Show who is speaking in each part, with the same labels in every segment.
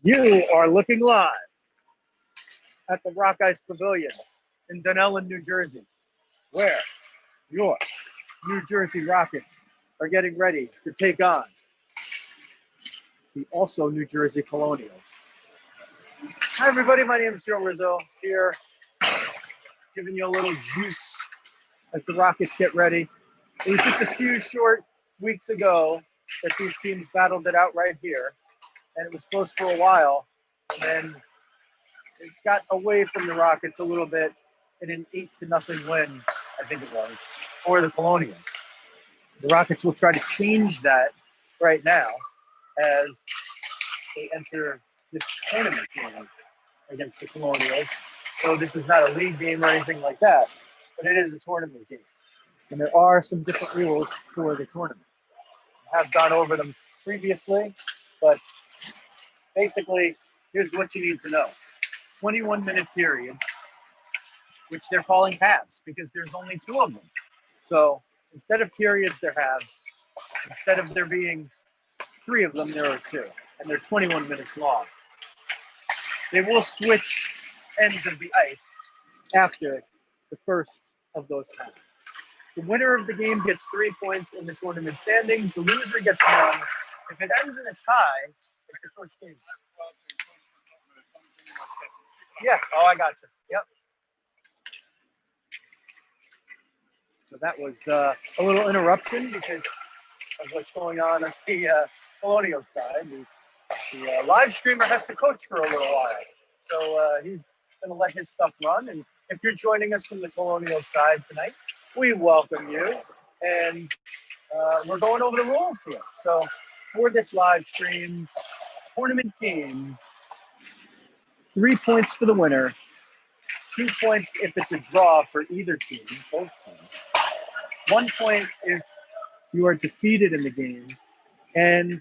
Speaker 1: You are looking live at the Rock Ice Pavilion in Dunellen, New Jersey, where your New Jersey Rockets are getting ready to take on the also New Jersey Colonials. Hi, everybody. My name is Joe Rizzo here, giving you a little juice as the Rockets get ready. It was just a few short weeks ago that these teams battled it out right here, and it was close for a while, and then it got away from the Rockets a little bit in an 8-0 win, I think it was, for the Colonials. The Rockets will try to change that right now as they enter this tournament game against the Colonials. So this is not a league game or anything like that, but it is a tournament game. And there are some different rules for the tournament. I have gone over them previously, but basically, here's what you need to know. 21-minute period, which they're calling halves because there's only two of them. So instead of periods, they're halves. Instead of there being three of them, there are two, and they're 21 minutes long. They will switch ends of the ice after the first of those halves. The winner of the game gets 3 points in the tournament standings. The loser gets 1. If it ends in a tie, it's the first game. Yeah. Oh, I got you. Yep. So that was a little interruption because of what's going on the Colonial side. The live streamer has to coach for a little while. So he's going to let his stuff run. And if you're joining us from the Colonial side tonight, we welcome you. And we're going over the rules here. So for this live stream tournament game, 3 points for the winner, 2 points if it's a draw for either team, both teams. 1 point if you are defeated in the game. And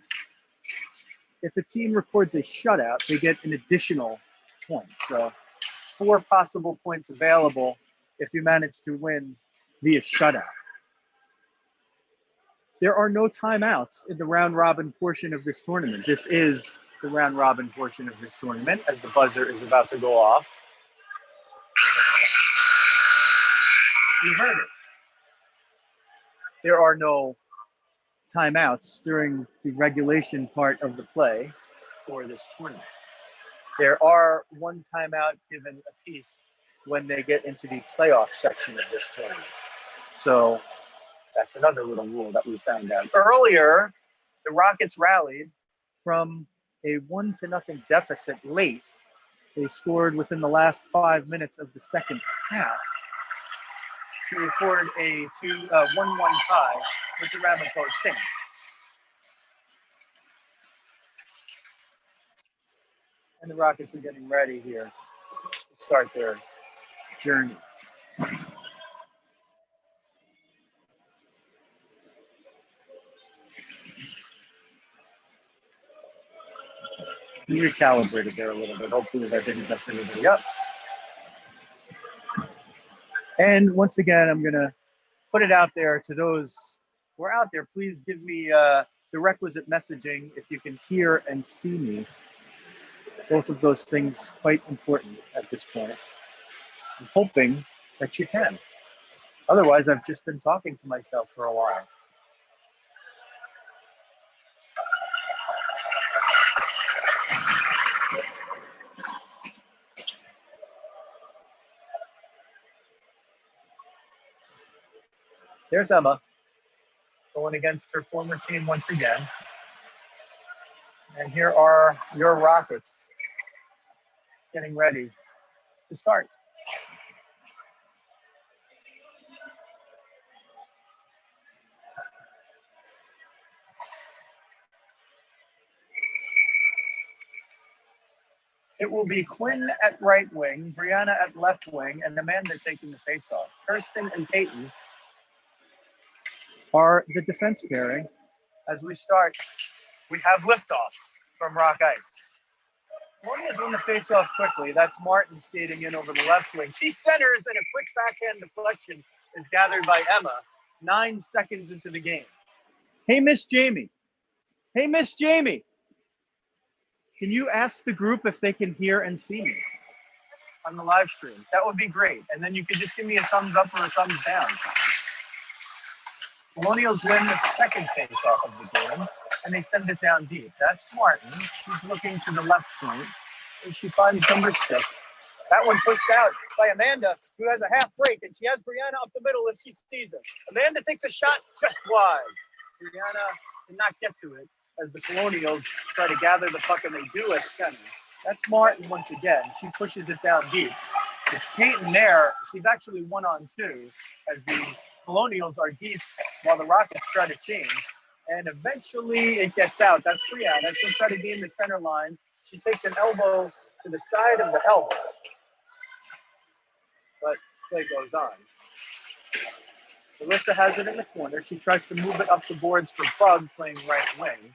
Speaker 1: if a team records a shutout, they get an additional point. So 4 possible points available if you manage to win via shutout. There are no timeouts in the round robin portion of this tournament. This is the round robin portion of this tournament as the buzzer is about to go off. You heard it. There are no timeouts during the regulation part of the play for this tournament. There are 1 timeout given apiece when they get into the playoff section of this tournament. So that's another little rule that we found out. Earlier, the Rockets rallied from a 1-0 deficit late. They scored within the last 5 minutes of the second half to record a 1-1 tie with the Ramapo Saints. And the Rockets are getting ready here to start their journey. We recalibrated there a little bit. Hopefully that didn't mess anybody up. And once again, I'm going to put it out there to those who are out there. Please give me the requisite messaging if you can hear and see me. Both of those things quite important at this point. I'm hoping that you can. Otherwise, I've just been talking to myself for a while. There's Emma going against her former team once again. And here are your Rockets getting ready to start. It will be Quinn at right wing, Brianna at left wing, and Amanda taking the face-off. Kirsten and Peyton are the defense pairing. As we start, we have liftoff from Rock Ice. One has won the face-off quickly. That's Martin skating in over the left wing. She centers, and a quick backhand deflection is gathered by Emma 9 seconds into the game. Hey, Miss Jamie. Hey, Miss Jamie. Can you ask the group if they can hear and see me on the live stream? That would be great. And then you could just give me a thumbs up or a thumbs down. Colonials win the second face-off of the game, and they send it down deep. That's Martin. She's looking to the left point, and she finds number 6. That one pushed out by Amanda, who has a half break, and she has Brianna up the middle if she sees her. Amanda takes a shot just wide. Brianna did not get to it as the Colonials try to gather the puck, and they do at center. That's Martin once again. She pushes it down deep. It's Peyton there. She's actually 1-on-2 as the Colonials are deep while the Rockets try to change. And eventually it gets out. That's Brianna. She'll try to gain the center line. She takes an elbow to the side of the elbow. But play goes on. Larissa has it in the corner. She tries to move it up the boards for Bug playing right wing.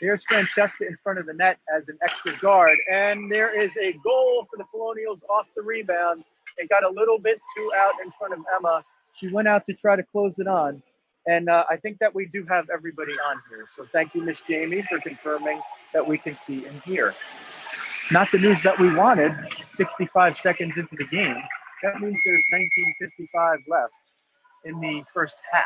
Speaker 1: Here's Francesca in front of the net as an extra guard. And there is a goal for the Colonials off the rebound. It got a little bit too out in front of Emma. She went out to try to close it on. And I think that we do have everybody on here. So thank you, Miss Jamie, for confirming that we can see and hear. Not the news that we wanted 65 seconds into the game. That means there's 19:55 left in the first half,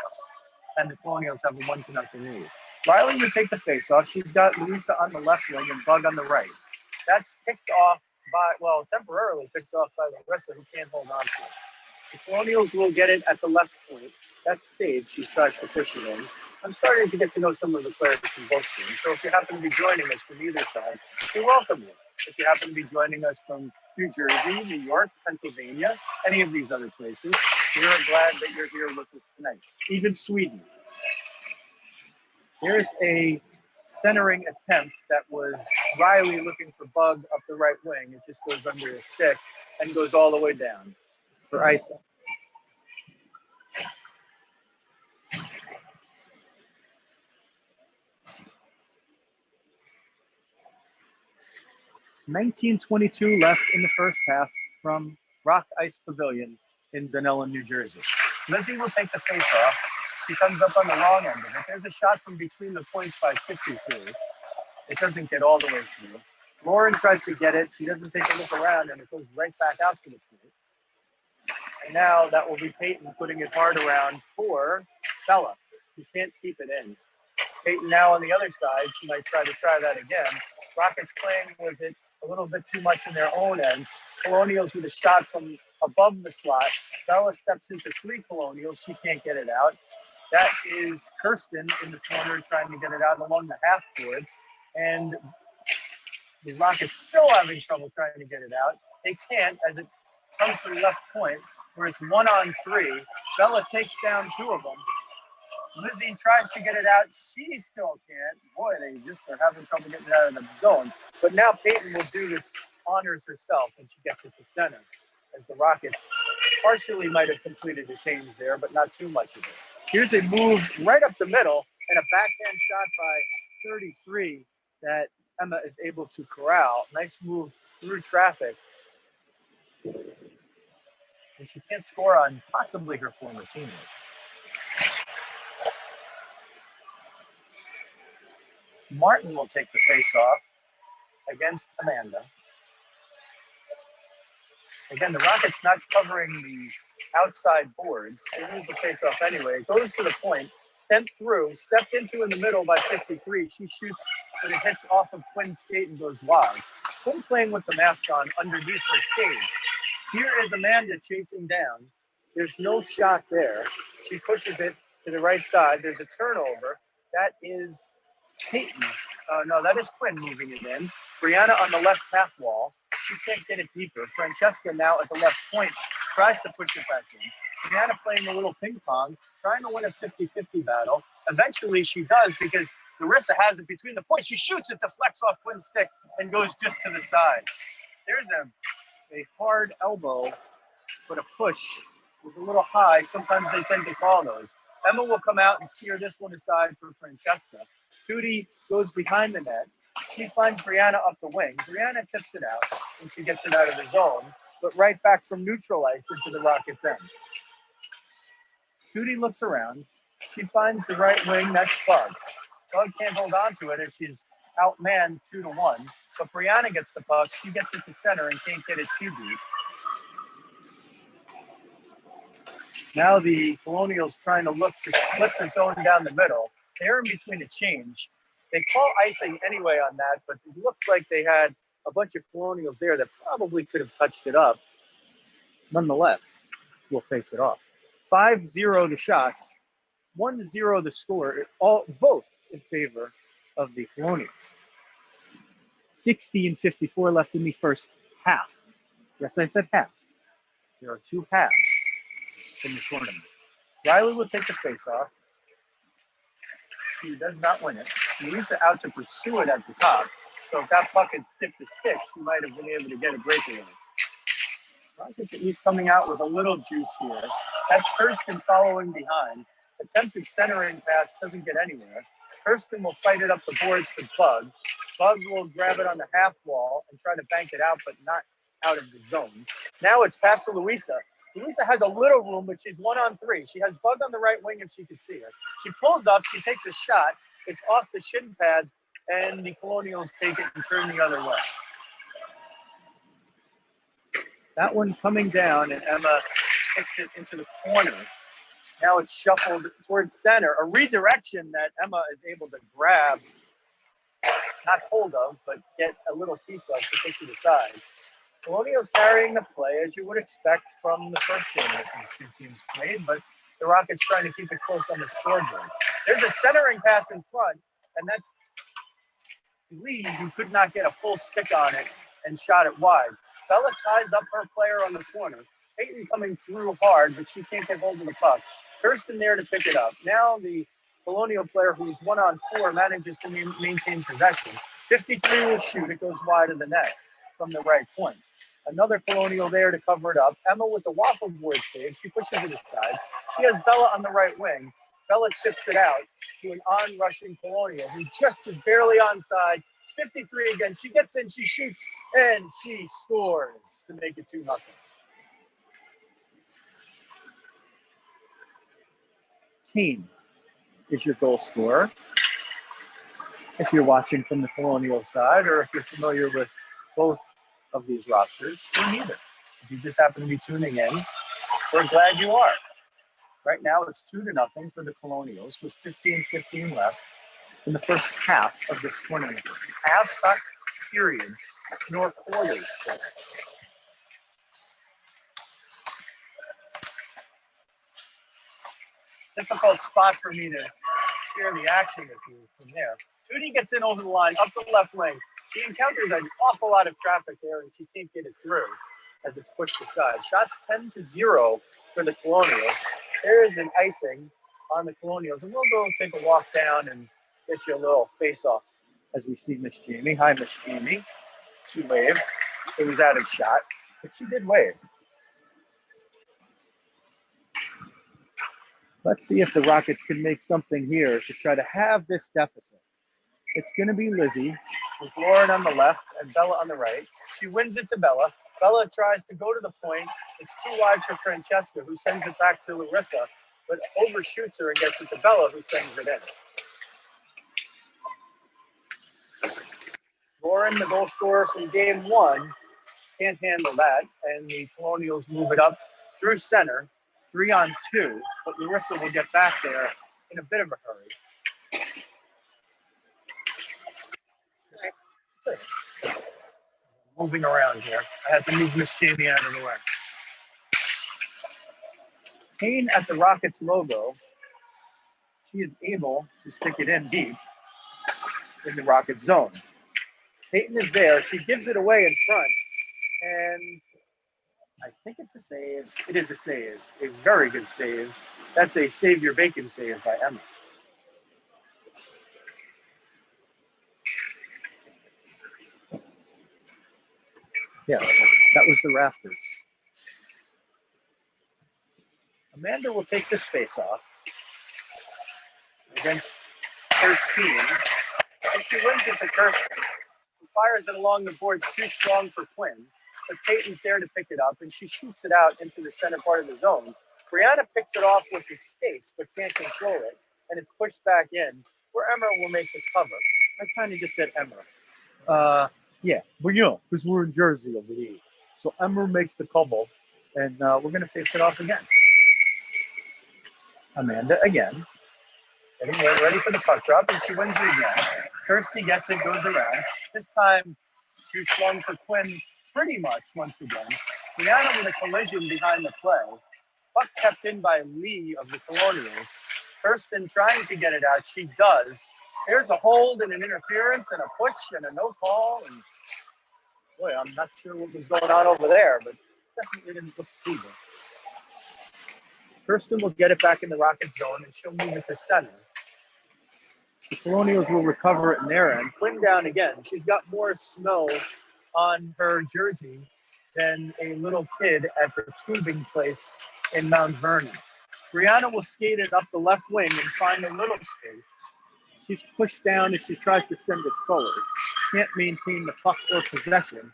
Speaker 1: and the Colonials have a 1-0 lead. Riley would take the face-off. She's got Louisa on the left wing and Bug on the right. That's picked off by, well, temporarily picked off by Larissa, who can't hold on to it. The Colonials will get it at the left point. That's saved. She tries to push it in. I'm starting to get to know some of the players from both teams. So if you happen to be joining us from either side, we welcome you. If you happen to be joining us from New Jersey, New York, Pennsylvania, any of these other places, we're glad that you're here with us tonight. Even Sweden. Here's a centering attempt that was Riley looking for Bug up the right wing. It just goes under his stick and goes all the way down for Isa. $19:22 left in the first half from Rock Ice Pavilion in Dunellen, New Jersey. Lizzie will take the face-off. She comes up on the wrong end of it. There's a shot from between the points by 53. It doesn't get all the way through. Lauren tries to get it. She doesn't take a look around, and it goes right back out to the point. And now that will be Peyton putting it hard around for Bella. She can't keep it in. Peyton now on the other side. She might try that again. Rockets playing with it a little bit too much in their own end. Colonials with a shot from above the slot. Bella steps into 3 Colonials. She can't get it out. That is Kirsten in the corner trying to get it out along the half boards. And the Rockets still having trouble trying to get it out. They can't as it comes to the left point where it's 1-on-3. Bella takes down 2 of them. Lizzie tries to get it out. She still can't. Boy, they just are having trouble getting it out of the zone. But now Peyton will do this honors herself when she gets it to center, as the Rockets partially might have completed the change there, but not too much of it. Here's a move right up the middle and a backhand shot by 33 that Emma is able to corral. Nice move through traffic. And she can't score on possibly her former teammate. Martin will take the face-off against Amanda. Again, the Rockets not covering the outside boards. They lose the face-off anyway. It goes to the point, sent through, stepped into in the middle by 53. She shoots, but it hits off of Quinn's skate and goes wide. Quinn playing with the mask on underneath her cage. Here is Amanda chasing down. There's no shot there. She pushes it to the right side. There's a turnover. That is Peyton. No, that is Quinn moving it in. Brianna on the left half wall. She can't get it deeper. Francesca now at the left point tries to push it back in. Brianna playing a little ping pong, trying to win a 50-50 battle. Eventually she does because Larissa has it between the points. She shoots it, deflects off Quinn's stick, and goes just to the side. There's a hard elbow, but a push was a little high. Sometimes they tend to call those. Emma will come out and steer this one aside for Francesca. Tootie goes behind the net. She finds Brianna up the wing. Brianna tips it out, and she gets it out of the zone, but right back from neutral ice into the Rockets' end. Tootie looks around. She finds the right wing. That's Bug. Bug can't hold on to it as she's outmanned 2-1. But Brianna gets the puck. She gets it to center and can't get it too deep. Now the Colonials trying to look to split the zone down the middle. They're in between a change. They call icing anyway on that, but it looked like they had a bunch of Colonials there that probably could have touched it up. Nonetheless, we'll face it off. 5-0 the shots, 1-0 the score, both in favor of the Colonials. 60-54 left in the first half. Yes, I said half. There are two halves in the tournament. Riley will take the face-off. She does not win it. Louisa out to pursue it at the top. So if that puck had skipped the stick, she might have been able to get a breakaway. Rockets at least coming out with a little juice here. That's Kirsten following behind. Attempted centering pass doesn't get anywhere. Kirsten will fight it up the boards to Bug. Bug will grab it on the half wall and try to bank it out, but not out of the zone. Now it's past to Louisa. Louisa has a little room, but she's 1-on-3. She has Bug on the right wing if she could see her. She pulls up, she takes a shot. It's off the shin pads, and the Colonials take it and turn the other way. That one coming down, and Emma kicks it into the corner. Now it's shuffled towards center, a redirection that Emma is able to grab, not hold of, but get a little piece of to take to the side. Colonials carrying the play, as you would expect from the first game that these two teams played, but the Rockets trying to keep it close on the scoreboard. There's a centering pass in front, and that's Lee, who could not get a full stick on it and shot it wide. Bella ties up her player on the corner. Peyton coming through hard, but she can't get hold of the puck. Kirsten there to pick it up. Now the Colonial player, who's 1-on-4, manages to maintain possession. 53 will shoot. It goes wide of the net from the right point. Another Colonial there to cover it up. Emma with the waffle board save. She pushes it aside. She has Bella on the right wing. Bella chips it out to an on-rushing Colonial who just is barely onside. 53 again. She gets in, she shoots, and she scores to make it 2-0. Kane is your goal scorer. If you're watching from the Colonial side, or if you're familiar with both of these rosters, or neither. If you just happen to be tuning in, we're glad you are. Right now, it's 2-0 for the Colonials with 15-15 left in the first half of this tournament. Halves, not periods, nor quarters. Difficult spot for me to share the action with you from there. Tootie gets in over the line, up the left wing. She encounters an awful lot of traffic there, and she can't get it through as it's pushed aside. Shots 10-0 for the Colonials. There is an icing on the Colonials, and we'll go take a walk down and get you a little face-off as we see Miss Jamie. Hi, Miss Jamie. She waved. It was out of shot, but she did wave. Let's see if the Rockets can make something here to try to have this deficit. It's going to be Lizzie with Lauren on the left and Bella on the right. She wins it to Bella. Bella tries to go to the point. It's too wide for Francesca, who sends it back to Larissa, but overshoots her and gets it to Bella, who sends it in. Lauren, the goal scorer from game one, can't handle that, and the Colonials move it up through center, 3-on-2, but Larissa will get back there in a bit of a hurry. Moving around here. I had to move Miss Jamie out of the way. Kane at the Rockets logo. She is able to stick it in deep in the Rockets zone. Peyton is there. She gives it away in front, and I think it's a save. It is a save. A very good save. That's a save your bacon save by Emma. Yeah, that was the rafters. Amanda will take this face off against 13. And she wins it to Kirsten. Who fires it along the boards too strong for Quinn. But Peyton's there to pick it up, and she shoots it out into the center part of the zone. Brianna picks it off with the skates, but can't control it. And it's pushed back in, where Emma will make the cover. I kind of just said Emma. Yeah, but you know, because we're in Jersey over here. So Emma makes the couple, and we're going to face it off again. Amanda again. Getting ready for the puck drop, and she wins it again. Kirsty gets it, goes around. This time, too strong for Quinn pretty much once again. Brianna with a collision behind the play. Puck kept in by Lee of the Colonials. Kirsten trying to get it out. She does. Here's a hold and an interference and a push and a no call. And boy, I'm not sure what was going on over there, but definitely didn't look feeble. Kirsten will get it back in the Rocket zone and she'll move it to center. The Colonials will recover it in their end. Quinn down again. She's got more snow on her jersey than a little kid at the tubing place in Mount Vernon. Brianna will skate it up the left wing and find a little space. She's pushed down as she tries to send it forward. Can't maintain the puck or possession.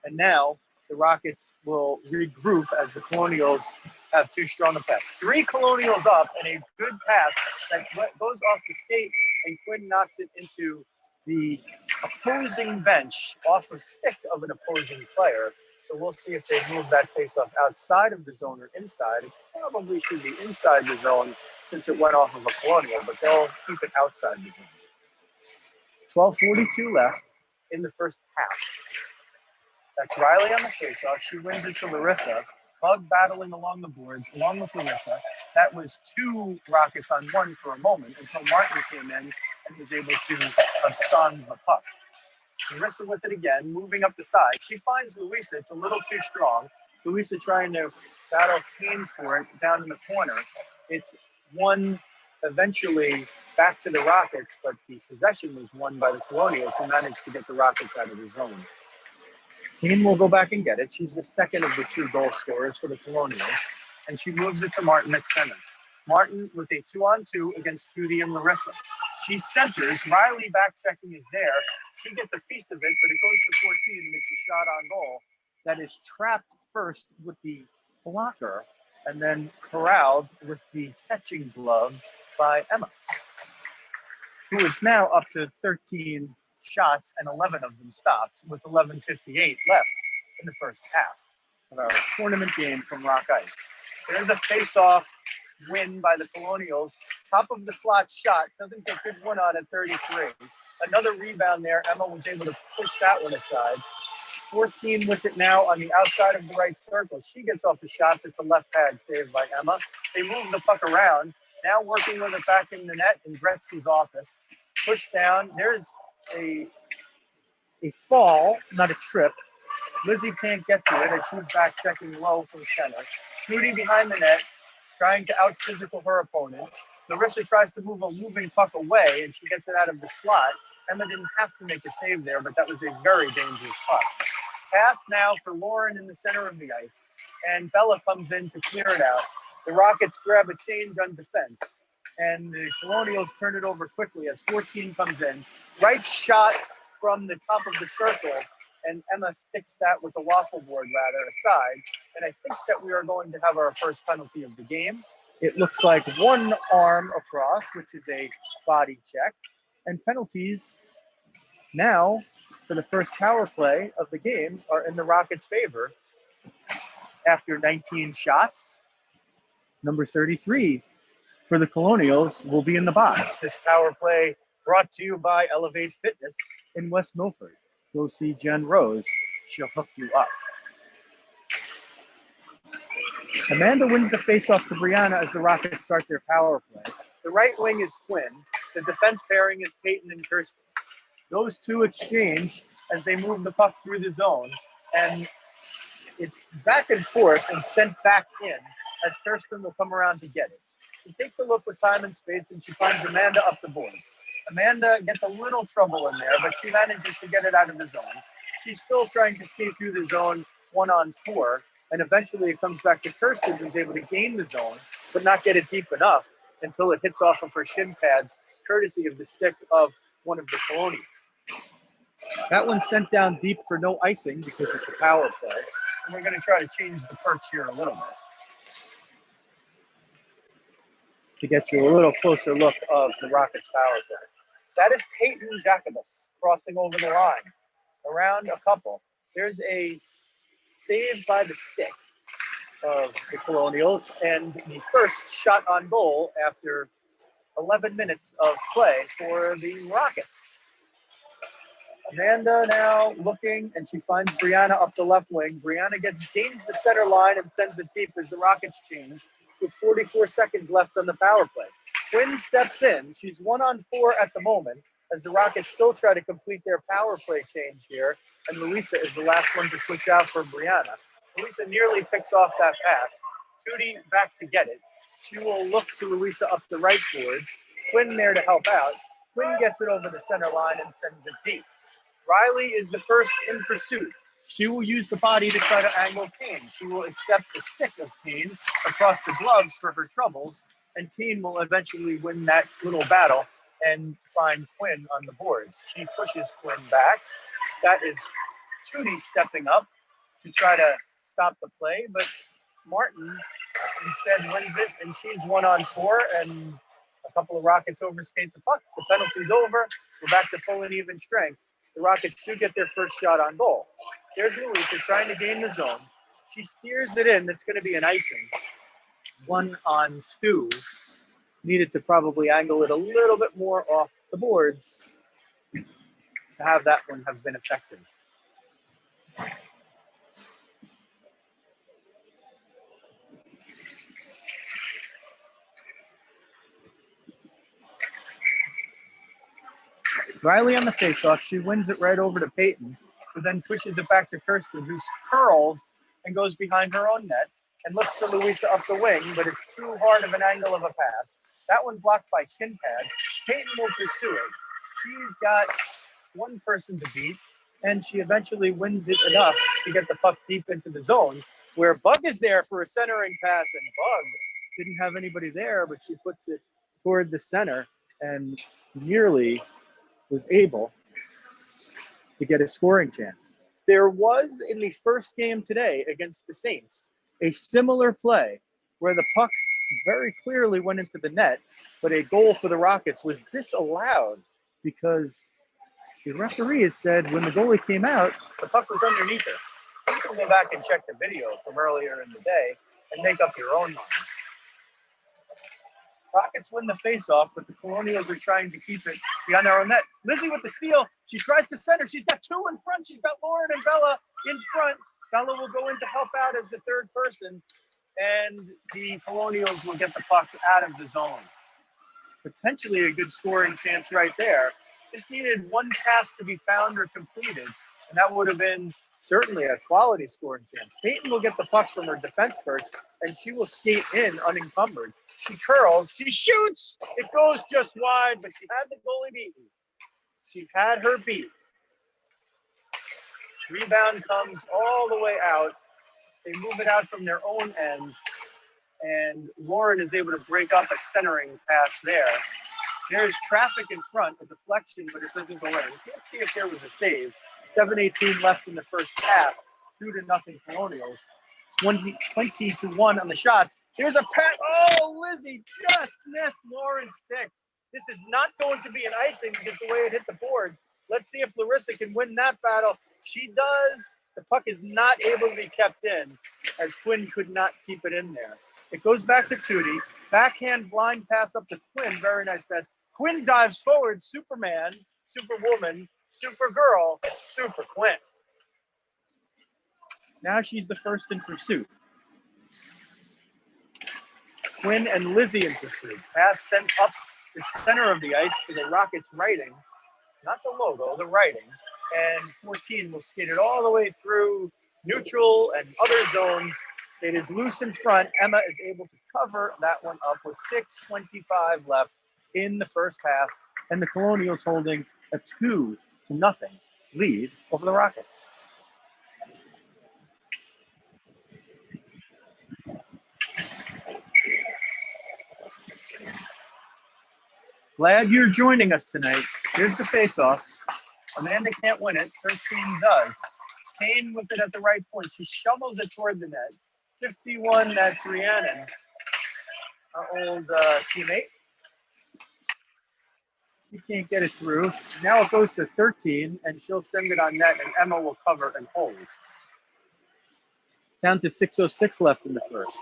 Speaker 1: And now the Rockets will regroup as the Colonials have too strong a pass. 3 Colonials up and a good pass that goes off the skate, and Quinn knocks it into the opposing bench off a stick of an opposing player. So we'll see if they move that faceoff outside of the zone or inside. It probably should be inside the zone since it went off of a Colonial, but they'll keep it outside the zone. 12:42 left in the first half. That's Riley on the faceoff. She wins it to Larissa. Bug battling along the boards, along with Larissa. That was 2 Rockets on 1 for a moment until Martin came in and was able to abscond the puck. Larissa with it again, moving up the side. She finds Louisa. It's a little too strong. Louisa trying to battle Kane for it down in the corner. It's won eventually back to the Rockets, but the possession was won by the Colonials, who managed to get the Rockets out of the zone. Kane will go back and get it. She's the second of the 2 goal scorers for the Colonials, and she moves it to Martin at center. Martin with a 2-on-2 against Judy and Larissa. She centers. Riley back checking is there. She gets a piece of it, but it goes to 14 and makes a shot on goal that is trapped first with the blocker and then corralled with the catching glove by Emma, who is now up to 13 shots and 11 of them stopped with 11:58 left in the first half of our tournament game from Rock Ice. There's a face-off win by the Colonials. Top of the slot shot, doesn't get good one on at 33. Another rebound there. Emma was able to push that one aside. 14 with it now on the outside of the right circle. She gets off the shot. It's a left pad saved by Emma. They move the puck around. Now working with it back in the net in Gretzky's office. Push down. There's a fall, not a trip. Lizzie can't get to it, and she's back checking low from center. Snooty behind the net, trying to out-physical her opponent. Larissa tries to move a moving puck away, and she gets it out of the slot. Emma didn't have to make a save there, but that was a very dangerous puck. Pass now for Lauren in the center of the ice, and Bella comes in to clear it out. The Rockets grab a change on defense, and the Colonials turn it over quickly as 14 comes in. Right shot from the top of the circle, and Emma sticks that with the waffle board aside. And I think that we are going to have our first penalty of the game. It looks like one arm across, which is a body check. And penalties now for the first power play of the game are in the Rockets' favor. After 19 shots, number 33 for the Colonials will be in the box. This power play brought to you by Elevate Fitness in West Milford. Go see Jen Rose. She'll hook you up. Amanda wins the faceoff to Brianna as the Rockets start their power play. The right wing is Quinn. The defense pairing is Peyton and Kirsten. Those 2 exchange as they move the puck through the zone, and it's back and forth and sent back in as Kirsten will come around to get it. She takes a look with time and space, and she finds Amanda up the boards. Amanda gets a little trouble in there, but she manages to get it out of the zone. She's still trying to skate through the zone 1-on-4, and eventually it comes back to Kirsten, who's able to gain the zone, but not get it deep enough until it hits off of her shin pads, courtesy of the stick of one of the Colonials. That one's sent down deep for no icing because it's a power play, and we're going to try to change the perch here a little bit to get you a little closer look of the Rockets' power play. That is Peyton Jacobus crossing over the line. around a couple. There's a save by the stick of the Colonials and the first shot on goal after 11 minutes of play for the Rockets. Amanda now looking, and she finds Brianna up the left wing. Brianna gains the center line and sends it deep as the Rockets change with 44 seconds left on the power play. Quinn steps in. She's 1-on-4 at the moment as the Rockets still try to complete their power play change here. And Louisa is the last one to switch out for Brianna. Louisa nearly picks off that pass. Tootie back to get it. She will look to Louisa up the right boards. Quinn there to help out. Quinn gets it over the center line and sends it deep. Riley is the first in pursuit. She will use the body to try to angle Kane. She will accept the stick of Kane across the gloves for her troubles, and Kane will eventually win that little battle and find Quinn on the boards. She pushes Quinn back. That is Tootie stepping up to try to stop the play, but Martin instead wins it, and she's 1-on-4, and a couple of Rockets overskate the puck. The penalty's over. We're back to full and even strength. The Rockets do get their first shot on goal. There's Louisa trying to gain the zone. She steers it in. That's going to be an icing. 1-on-2. Needed to probably angle it a little bit more off the boards to have that one have been effective. Riley on the faceoff. She wins it right over to Peyton, who then pushes it back to Kirsten, who curls and goes behind her own net and looks for Louisa up the wing, but it's too hard of an angle of a pass. That one blocked by shin pads. Peyton will pursue it. She's got one person to beat, and she eventually wins it enough to get the puck deep into the zone, where Bug is there for a centering pass, and Bug didn't have anybody there, but she puts it toward the center and nearly was able to get a scoring chance. There was in the first game today against the Saints a similar play where the puck very clearly went into the net, but a goal for the Rockets was disallowed because the referee has said when the goalie came out, the puck was underneath her. You can go back and check the video from earlier in the day and make up your own mind. Rockets win the faceoff, but the Colonials are trying to keep it beyond their own net. Lizzie with the steal. She tries to center. She's got two in front. She's got Lauren and Bella in front. Bella will go in to help out as the third person, and the Colonials will get the puck out of the zone. Potentially a good scoring chance right there. Just needed one task to be found or completed, and that would have been certainly a quality scoring chance. Peyton will get the puck from her defense first, and she will skate in unencumbered. She curls, she shoots, it goes just wide, but she had the goalie beaten. She had her beat. Rebound comes all the way out. They move it out from their own end, and Lauren is able to break up a centering pass there. There's traffic in front, a deflection, but it doesn't go in. We can't see if there was a save. 7:18 left in the first half, 2-0 Colonials. 20-1 on the shots. There's a pass. Oh, Lizzie just missed Lauren's stick. This is not going to be an icing because the way it hit the board. Let's see if Larissa can win that battle. She does. The puck is not able to be kept in as Quinn could not keep it in there. It goes back to Tootie. Backhand blind pass up to Quinn. Very nice pass. Quinn dives forward. Superman, Superwoman, Supergirl, Super Quinn. Now she's the first in pursuit. Quinn and Lizzie in pursuit. Pass sent up the center of the ice to the Rockets' writing. Not the logo, the writing. And 14 will skate it all the way through neutral and other zones. It is loose in front. Emma is able to cover that one up with 6:25 left in the first half. And the Colonials holding a 2-0 lead over the Rockets. Glad you're joining us tonight. Here's the face-off. Amanda can't win it. Her team does. Kane with it at the right point. She shovels it toward the net. 51, that's Rhiannon, our old teammate. She can't get it through. Now it goes to 13, and she'll send it on net, and Emma will cover and hold. Down to 6:06 left in the first.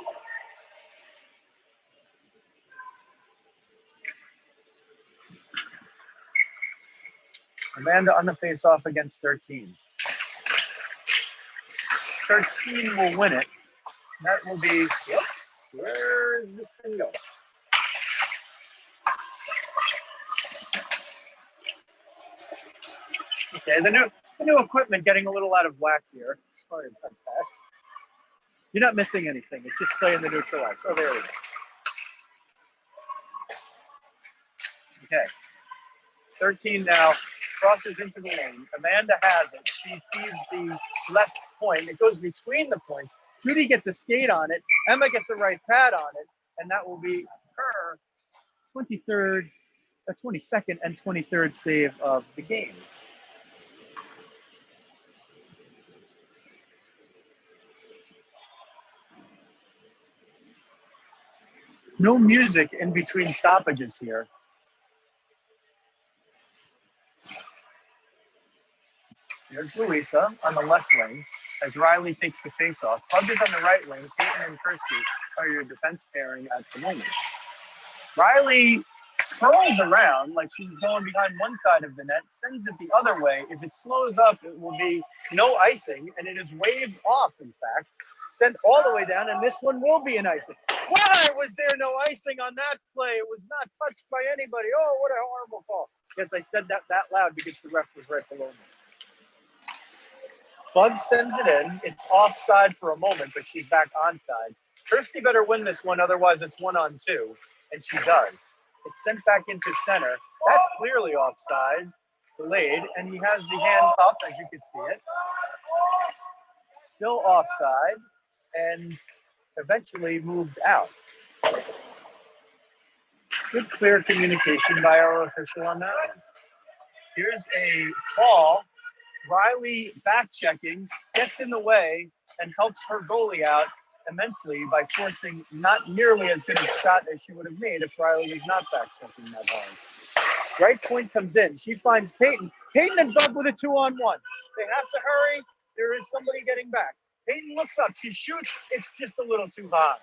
Speaker 1: Amanda on the face-off against 13. 13 will win it. That will be, whoops, where is this thing going? Okay, the new equipment getting a little out of whack here. Sorry about that. You're not missing anything. It's just playing the neutral X. Oh, there we go. Okay. 13 now crosses into the lane. Amanda has it. She feeds the left point. It goes between the points. Judy gets a skate on it. Emma gets a right pad on it. And that will be her 22nd and 23rd save of the game. No music in between stoppages here. There's Louisa on the left wing as Riley takes the face-off. Pug is on the right wing. Peyton and Kirsty are your defense pairing at the moment. Riley curls around like she's going behind one side of the net, sends it the other way. If it slows up, it will be no icing, and it is waved off, in fact, sent all the way down, and this one will be an icing. Why was there no icing on that play? It was not touched by anybody. Oh, what a horrible call. Yes, I said that loud because the ref was right below me. Bug sends it in. It's offside for a moment, but she's back onside. Kirsty better win this one, otherwise it's 1-on-2, and she does. It's sent back into center. That's clearly offside, delayed, and he has the hand up, as you can see it. Still offside, and eventually moved out. Good, clear communication by our official on that one. Here's a fall. Riley back-checking, gets in the way, and helps her goalie out immensely by forcing not nearly as good a shot as she would have made if Riley was not back-checking that hard. Right point comes in. She finds Peyton. Peyton and Bug with a 2-on-1. They have to hurry. There is somebody getting back. Peyton looks up. She shoots. It's just a little too high.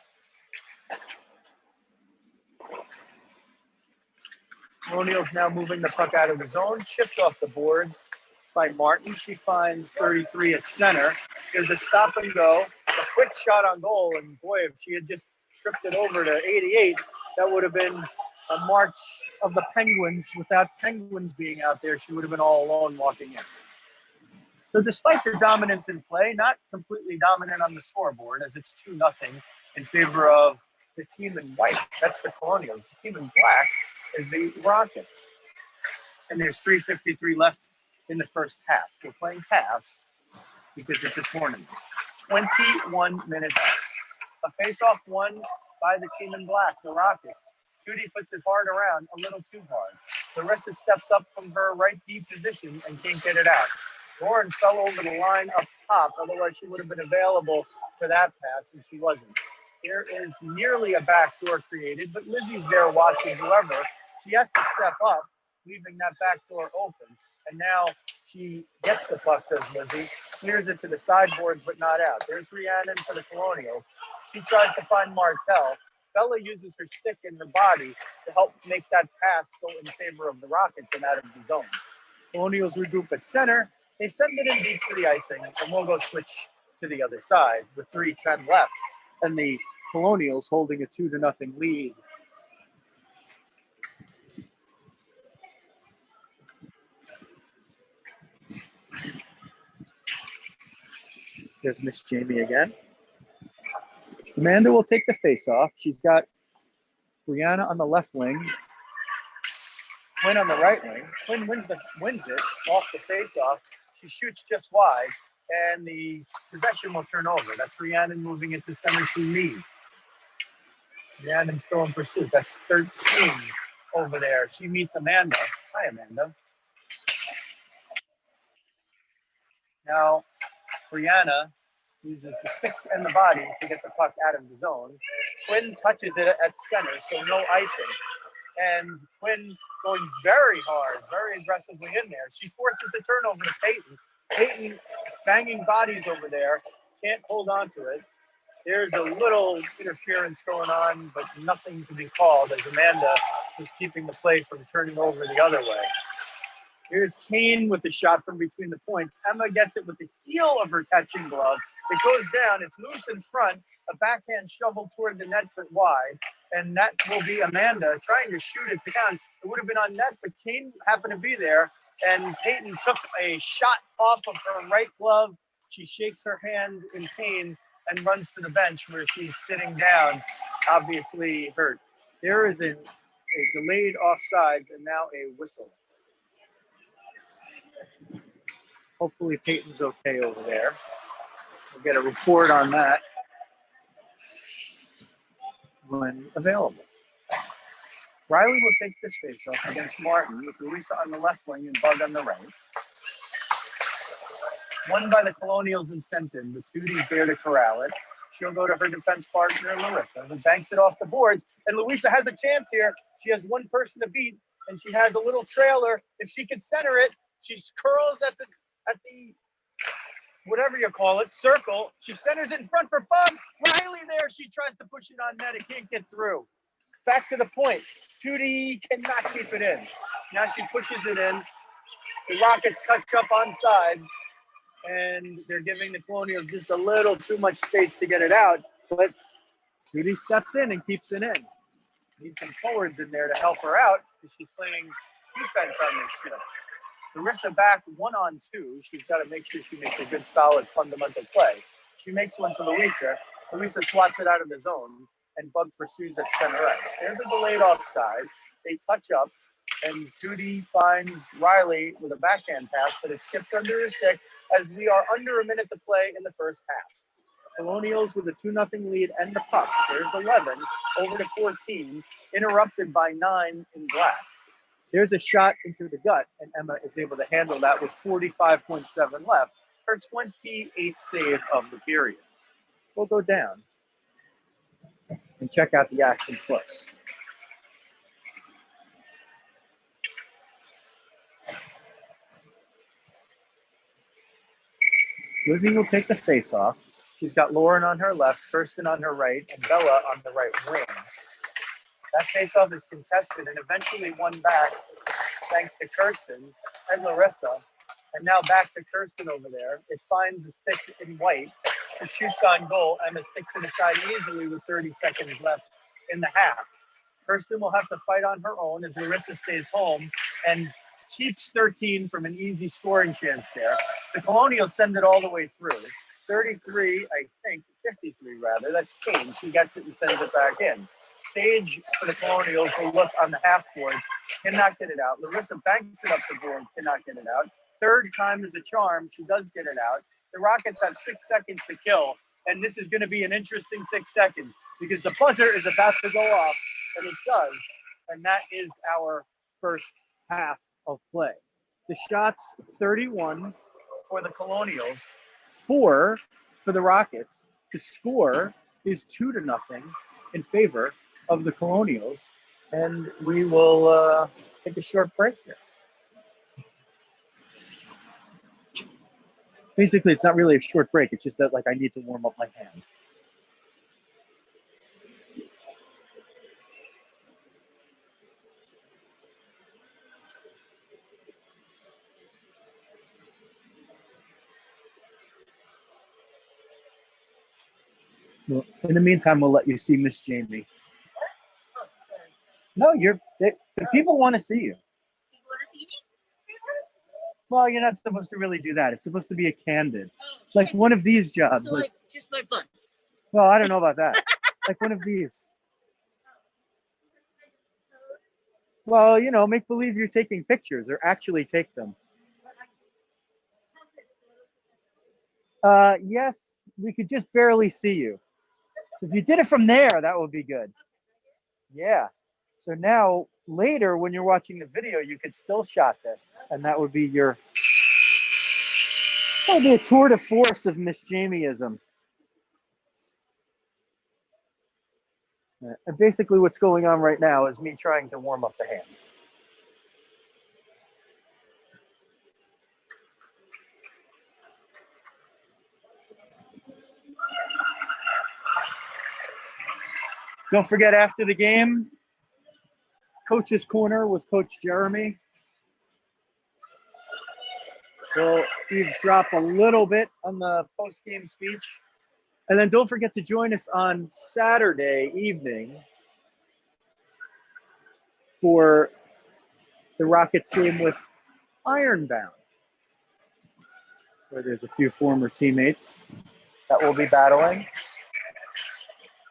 Speaker 1: Colonials now moving the puck out of the zone. Chipped off the boards by Martin. She finds 33 at center. There's a stop and go, a quick shot on goal, and boy, if she had just tripped it over to 88, that would have been a march of the Penguins. Without Penguins being out there, she would have been all alone walking in. So despite their dominance in play, not completely dominant on the scoreboard, as it's 2-0 in favor of the team in white. That's the Colonials. The team in black is the Rockets. And there's 3:53 left in the first half. We're playing halves because it's a tournament. 21 minutes. A face-off won by the team in black, the Rockets. Judy puts it hard around, a little too hard. Larissa steps up from her right deep position and can't get it out. Lauren fell over the line up top, otherwise she would have been available for that pass, and she wasn't. There is nearly a backdoor created, but Lizzie's there watching. However, she has to step up, leaving that backdoor open. And now she gets the puck, does Lizzie, clears it to the sideboards, but not out. There's Rhiannon for the Colonials. She tries to find Martell. Bella uses her stick and her body to help make that pass go in favor of the Rockets and out of the zone. Colonials regroup at center. They send it in deep for the icing, and we'll go switch to the other side with 3:10 left. And the Colonials holding a 2-0 lead. There's Miss Jamie again. Amanda will take the face-off. She's got Brianna on the left wing. Quinn on the right wing. Quinn wins it off the face-off. She shoots just wide, and the possession will turn over. That's Rhiannon moving into center to lead. Rhiannon still in pursuit. That's 13 over there. She meets Amanda. Hi, Amanda. Now, Brianna uses the stick and the body to get the puck out of the zone. Quinn touches it at center, so no icing. and Quinn going very hard, very aggressively in there. She forces the turnover to Peyton. Peyton banging bodies over there, can't hold on to it. There's a little interference going on, but nothing to be called as Amanda is keeping the play from turning over the other way. Here's Kane with the shot from between the points. Emma gets it with the heel of her catching glove. It goes down. It's loose in front. A backhand shovel toward the net but wide. And that will be Amanda trying to shoot it down. It would have been on net, but Kane happened to be there. And Peyton took a shot off of her right glove. She shakes her hand in pain and runs to the bench where she's sitting down, obviously hurt. There is a delayed offsides and now a whistle. Hopefully Peyton's okay over there. We'll get a report on that when available. Riley will take this face-off against Martin with Louisa on the left wing and Bug on the right. Won by the Colonials and sent in. The Tooties there to corral it. She'll go to her defense partner, Larissa, who banks it off the boards. And Louisa has a chance here. She has one person to beat, and she has a little trailer. If she could center it, she curls at the whatever you call it, circle. She centers it in front for Bug. Riley there. She tries to push it on net. It can't get through. Back to the point. Tootie cannot keep it in. Now she pushes it in. The Rockets catch up onside, and they're giving the Colonials just a little too much space to get it out. But Tootie steps in and keeps it in. Needs some forwards in there to help her out because she's playing defense on this shift. Larissa back 1-on-2. She's got to make sure she makes a good, solid, fundamental play. She makes one to Louisa. Louisa swats it out of the zone, and Bug pursues at center ice. There's a delayed offside. They touch up, and Tootie finds Riley with a backhand pass, but it's skipped under his stick as we are under a minute to play in the first half. Colonials with a 2-0 lead and the puck. There's 11 over to 14, interrupted by 9 in black. There's a shot into the gut, and Emma is able to handle that with 45.7 left, her 28th save of the period. We'll go down and check out the action close. Lizzie will take the face-off. She's got Lauren on her left, Kirsten on her right, and Bella on the right wing. That face-off is contested and eventually won back thanks to Kirsten and Larissa. And now back to Kirsten over there. It finds the stick in white. She shoots on goal. Emma sticks it aside easily with 30 seconds left in the half. Kirsten will have to fight on her own as Larissa stays home and keeps 13 from an easy scoring chance there. The Colonials send it all the way through. 33, I think, 53 rather. That's Kane. She gets it and sends it back in. Stage for the Colonials will look on the half boards, cannot get it out. Larissa banks it up the boards, cannot get it out. Third time is a charm. She does get it out. The Rockets have 6 seconds to kill, and this is going to be an interesting 6 seconds because the buzzer is about to go off, and it does. And that is our first half of play. The shots, 31 for the Colonials, 4 for the Rockets. The score is 2-0 in favor of the Colonials, and we will take a short break here. Basically, it's not really a short break. It's just that, like, I need to warm up my hands. Well, in the meantime, we'll let you see Miss Jamie. No, the people want to see you.
Speaker 2: People want to see me?
Speaker 1: Well, you're not supposed to really do that. It's supposed to be a candid, like one of these jobs.
Speaker 2: So like just my butt.
Speaker 1: Well, I don't know about that. Like one of these. Well, you know, make believe you're taking pictures or actually take them. Yes, we could just barely see you. So if you did it from there, that would be good. Yeah. So now later when you're watching the video, you could still shot this, and that would be that would be a tour de force of Miss Jamieism. And basically what's going on right now is me trying to warm up the hands. Don't forget, after the game, Coach's Corner with Coach Jeremy. We'll eavesdrop a little bit on the post-game speech. And then don't forget to join us on Saturday evening for the Rockets game with Ironbound, where there's a few former teammates that will be battling,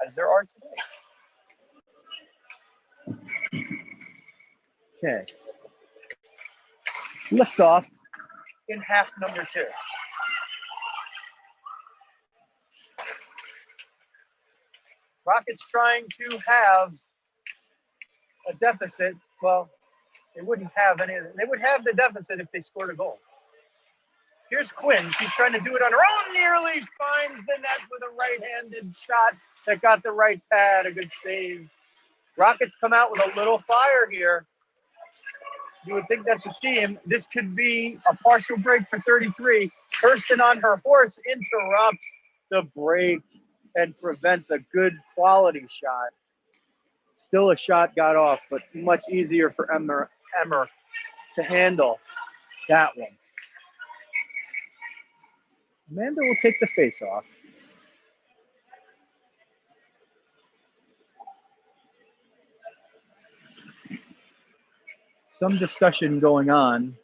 Speaker 1: as there are today. Okay. Liftoff in half number 2. Rockets trying to have a deficit. Well, they wouldn't have any. They would have the deficit if they scored a goal. Here's Quinn. She's trying to do it on her own. Nearly finds the net with a right-handed shot that got the right pad. A good save. Rockets come out with a little fire here. You would think that's a team. This could be a partial break for 33. Kirsten on her horse interrupts the break and prevents a good quality shot. Still a shot got off, but much easier for Emmer to handle that one. Amanda will take the face off. Some discussion going on.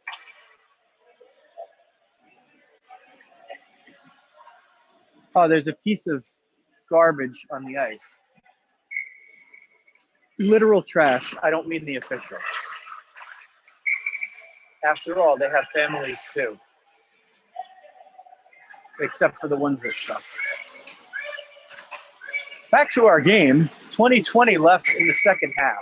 Speaker 1: Oh, there's a piece of garbage on the ice. Literal trash. I don't mean the official. After all, they have families too. Except for the ones that suck. Back to our game. 20-20 left in the second half.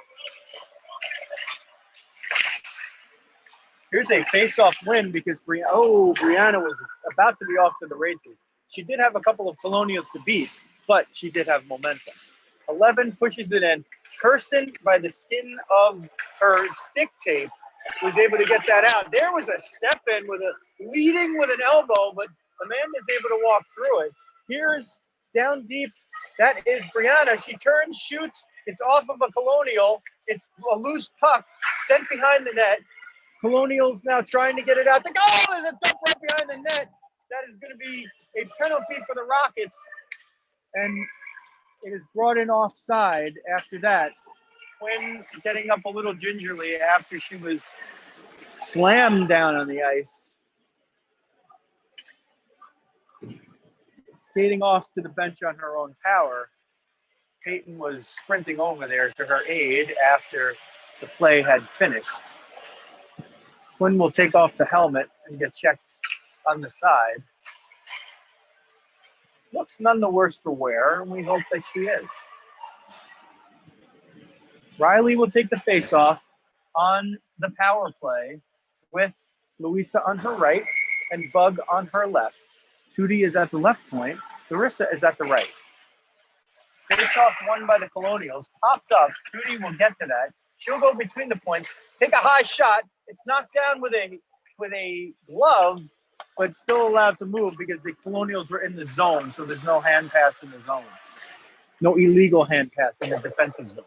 Speaker 1: Here's a face-off win because Brianna was about to be off to the races. She did have a couple of Colonials to beat, but she did have momentum. 11 pushes it in. Kirsten, by the skin of her stick tape, was able to get that out. There was a step in with leading with an elbow, but Amanda's able to walk through it. Here's down deep. That is Brianna. She turns, shoots. It's off of a Colonial. It's a loose puck sent behind the net. Colonials now trying to get it out. The goal is a dump right behind the net. That is going to be a penalty for the Rockets. And it is brought in offside after that. Quinn getting up a little gingerly after she was slammed down on the ice. Skating off to the bench on her own power. Peyton was sprinting over there to her aid after the play had finished. Quinn will take off the helmet and get checked on the side. Looks none the worse for wear, and we hope that she is. Riley will take the face-off on the power play with Louisa on her right and Bug on her left. Tootie is at the left point. Larissa is at the right. Face-off won by the Colonials. Popped up. Tootie will get to that. She'll go between the points, take a high shot. It's knocked down with a glove, but still allowed to move because the Colonials were in the zone, so there's no hand pass in the zone. No illegal hand pass in the defensive zone.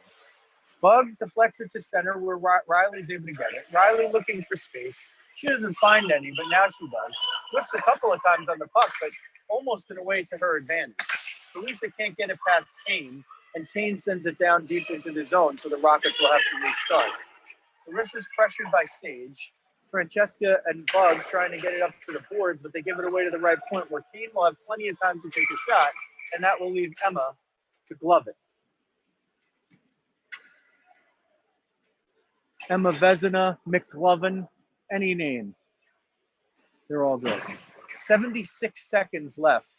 Speaker 1: Bug deflects it to center where Riley's able to get it. Riley looking for space. She doesn't find any, but now she does. Whiffs a couple of times on the puck, but almost in a way to her advantage. Lisa can't get it past Kane, and Kane sends it down deep into the zone, so the Rockets will have to restart. Larissa's pressured by Sage. Francesca and Bug trying to get it up to the boards, but they give it away to the right point where Kane will have plenty of time to take a shot, and that will leave Emma to glove it. Emma Vezina, McLovin, any name. They're all good. 76 seconds left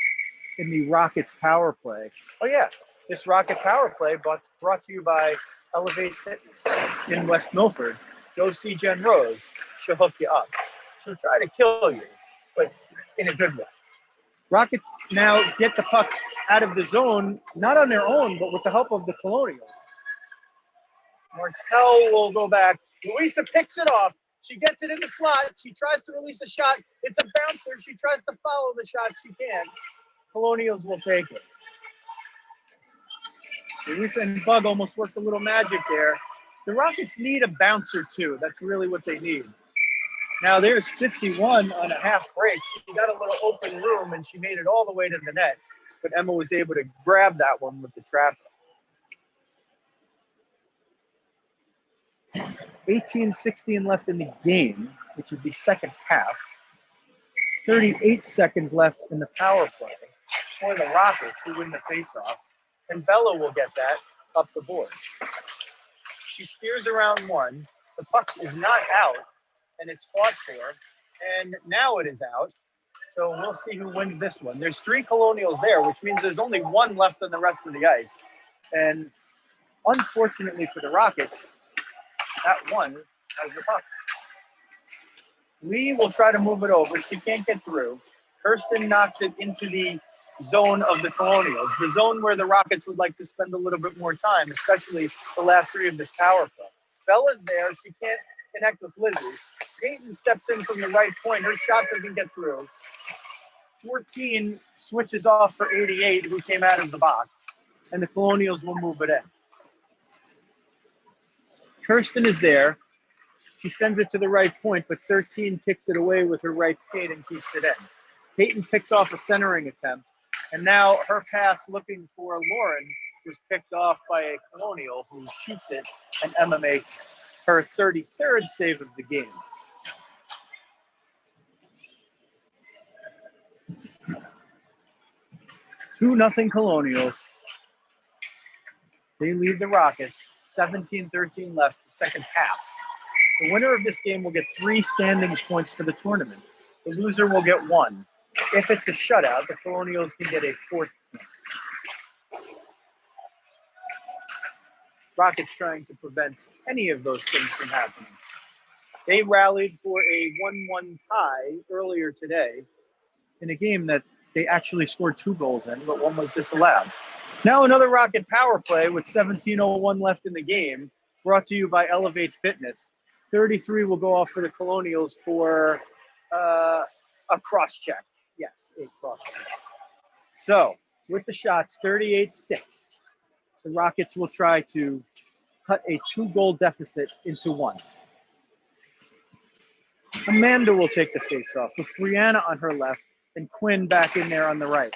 Speaker 1: in the Rockets power play. Oh yeah, this Rocket power play brought to you by Elevate Fitness in West Milford. Go see Jen Rose. She'll hook you up. She'll try to kill you, but in a good way. Rockets now get the puck out of the zone, not on their own, but with the help of the Colonials. Martel will go back. Luisa picks it off. She gets it in the slot. She tries to release a shot. It's a bouncer. She tries to follow the shot. She can't. Colonials will take it. Luisa and Bug almost worked a little magic there. The Rockets need a bouncer too. That's really what they need. Now there's 51 on a half break. She got a little open room and she made it all the way to the net. But Emma was able to grab that one with the traffic. 18:16 left in the game, which is the second half. 38 seconds left in the power play for the Rockets, who win the faceoff. And Bella will get that up the board. She steers around one. The puck is not out, and it's fought for. And now it is out. So we'll see who wins this one. There's 3 Colonials there, which means there's only 1 left on the rest of the ice. And unfortunately for the Rockets, that one has the puck. Lee will try to move it over. She can't get through. Kirsten knocks it into the zone of the Colonials, the zone where the Rockets would like to spend a little bit more time, especially the last 3 of this power play. Bella's there. She can't connect with Lizzie. Peyton steps in from the right point. Her shot doesn't get through. 14 switches off for 88, who came out of the box, and the Colonials will move it in. Kirsten is there. She sends it to the right point, but 13 kicks it away with her right skate and keeps it in. Peyton picks off a centering attempt, and now her pass looking for Lauren was picked off by a Colonial who shoots it, and Emma makes her 33rd save of the game. Two nothing Colonials. They lead the Rockets. 17-13 left, the second half. The winner of this game will get 3 standings points for the tournament. The loser will get 1. If it's a shutout, the Colonials can get a 4th point. Rockets trying to prevent any of those things from happening. They rallied for a 1-1 tie earlier today in a game that they actually scored 2 goals in, but one was disallowed. Now another Rocket power play with 17:01 left in the game, brought to you by Elevate Fitness. 33 will go off for the Colonials for a cross check. Yes, a cross check. So with the shots, 38-6, the Rockets will try to cut a 2-goal deficit into 1. Amanda will take the faceoff with Brianna on her left and Quinn back in there on the right.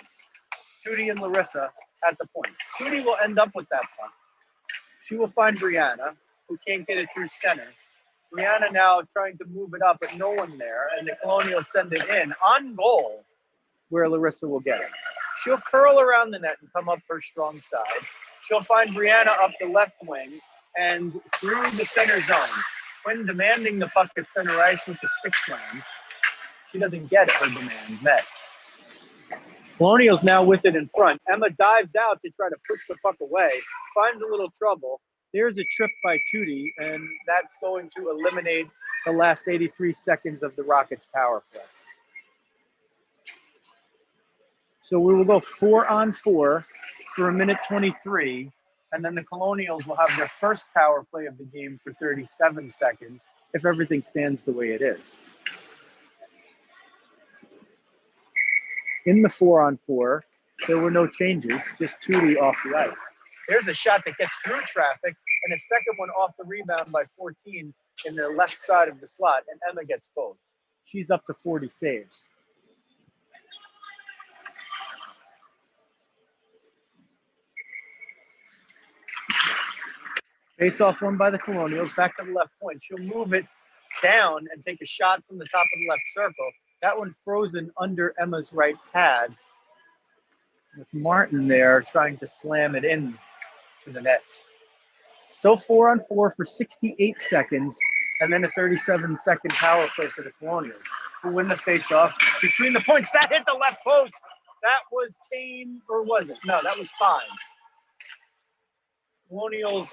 Speaker 1: Tootie and Larissa at the point. Tootie will end up with that puck. She will find Brianna, who can't get it through center. Brianna now trying to move it up, but no one there, and the Colonials send it in on goal, where Larissa will get it. She'll curl around the net and come up her strong side. She'll find Brianna up the left wing and through the center zone. Quinn demanding the puck at center ice with the stick slam. She doesn't get her demand met. Colonials now with it in front. Emma dives out to try to push the puck away, finds a little trouble. There's a trip by Tootie, and that's going to eliminate the last 83 seconds of the Rockets' power play. So we will go 4-on-4 for 1:23, and then the Colonials will have their first power play of the game for 37 seconds if everything stands the way it is. In the 4-on-4, there were no changes, just Tootie off the ice. There's a shot that gets through traffic, and a second one off the rebound by 14 in the left side of the slot, and Emma gets both. She's up to 40 saves. Face-off won by the Colonials, back to the left point. She'll move it down and take a shot from the top of the left circle. That one frozen under Emma's right pad, with Martin there trying to slam it in to the net. Still 4-on-4 for 68 seconds, and then a 37-second power play for the Colonials, who win the face-off between the points. That hit the left post. That was Kane, or was it? No, that was fine. Colonials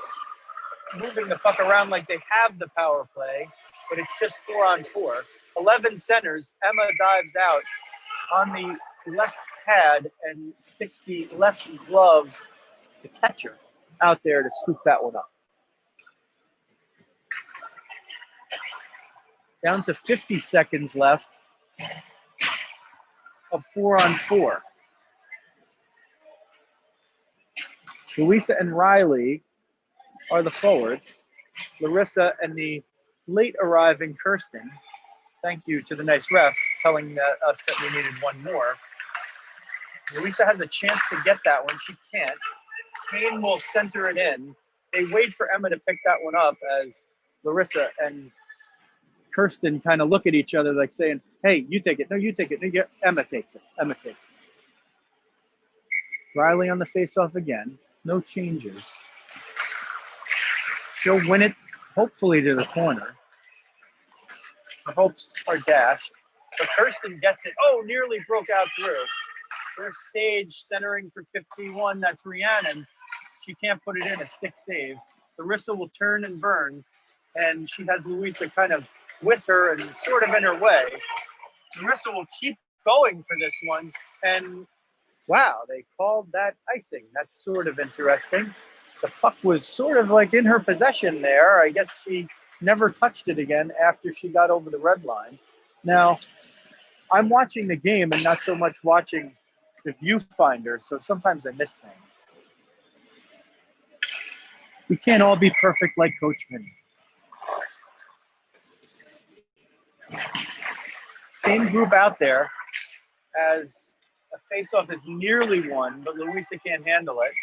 Speaker 1: moving the puck around like they have the power play, but it's just 4-on-4. 11 centers. Emma dives out on the left pad and sticks the left glove, the catcher, out there to scoop that one up. Down to 50 seconds left of 4-on-4. Louisa and Riley are the forwards. Larissa and the late arriving Kirsten. Thank you to the nice ref telling us that we needed one more. Louisa has a chance to get that one. She can't. Kane will center it in. They wait for Emma to pick that one up as Larissa and Kirsten kind of look at each other like saying, hey, you take it. No, you take it. No, Emma takes it. Emma takes it. Riley on the face-off again. No changes. She'll win it, hopefully, to the corner. The hopes are dashed. But Kirsten gets it. Oh, nearly broke out through. There's Sage centering for 51. That's Rhiannon. She can't put it in, a stick save. Larissa will turn and burn. And she has Louisa kind of with her and sort of in her way. Larissa will keep going for this one. And wow, they called that icing. That's sort of interesting. The puck was sort of like in her possession there. I guess she never touched it again after she got over the red line. Now, I'm watching the game and not so much watching the viewfinder, so sometimes I miss things. We can't all be perfect like Coach Vinny. Same group out there as a face-off is nearly won, but Louisa can't handle it.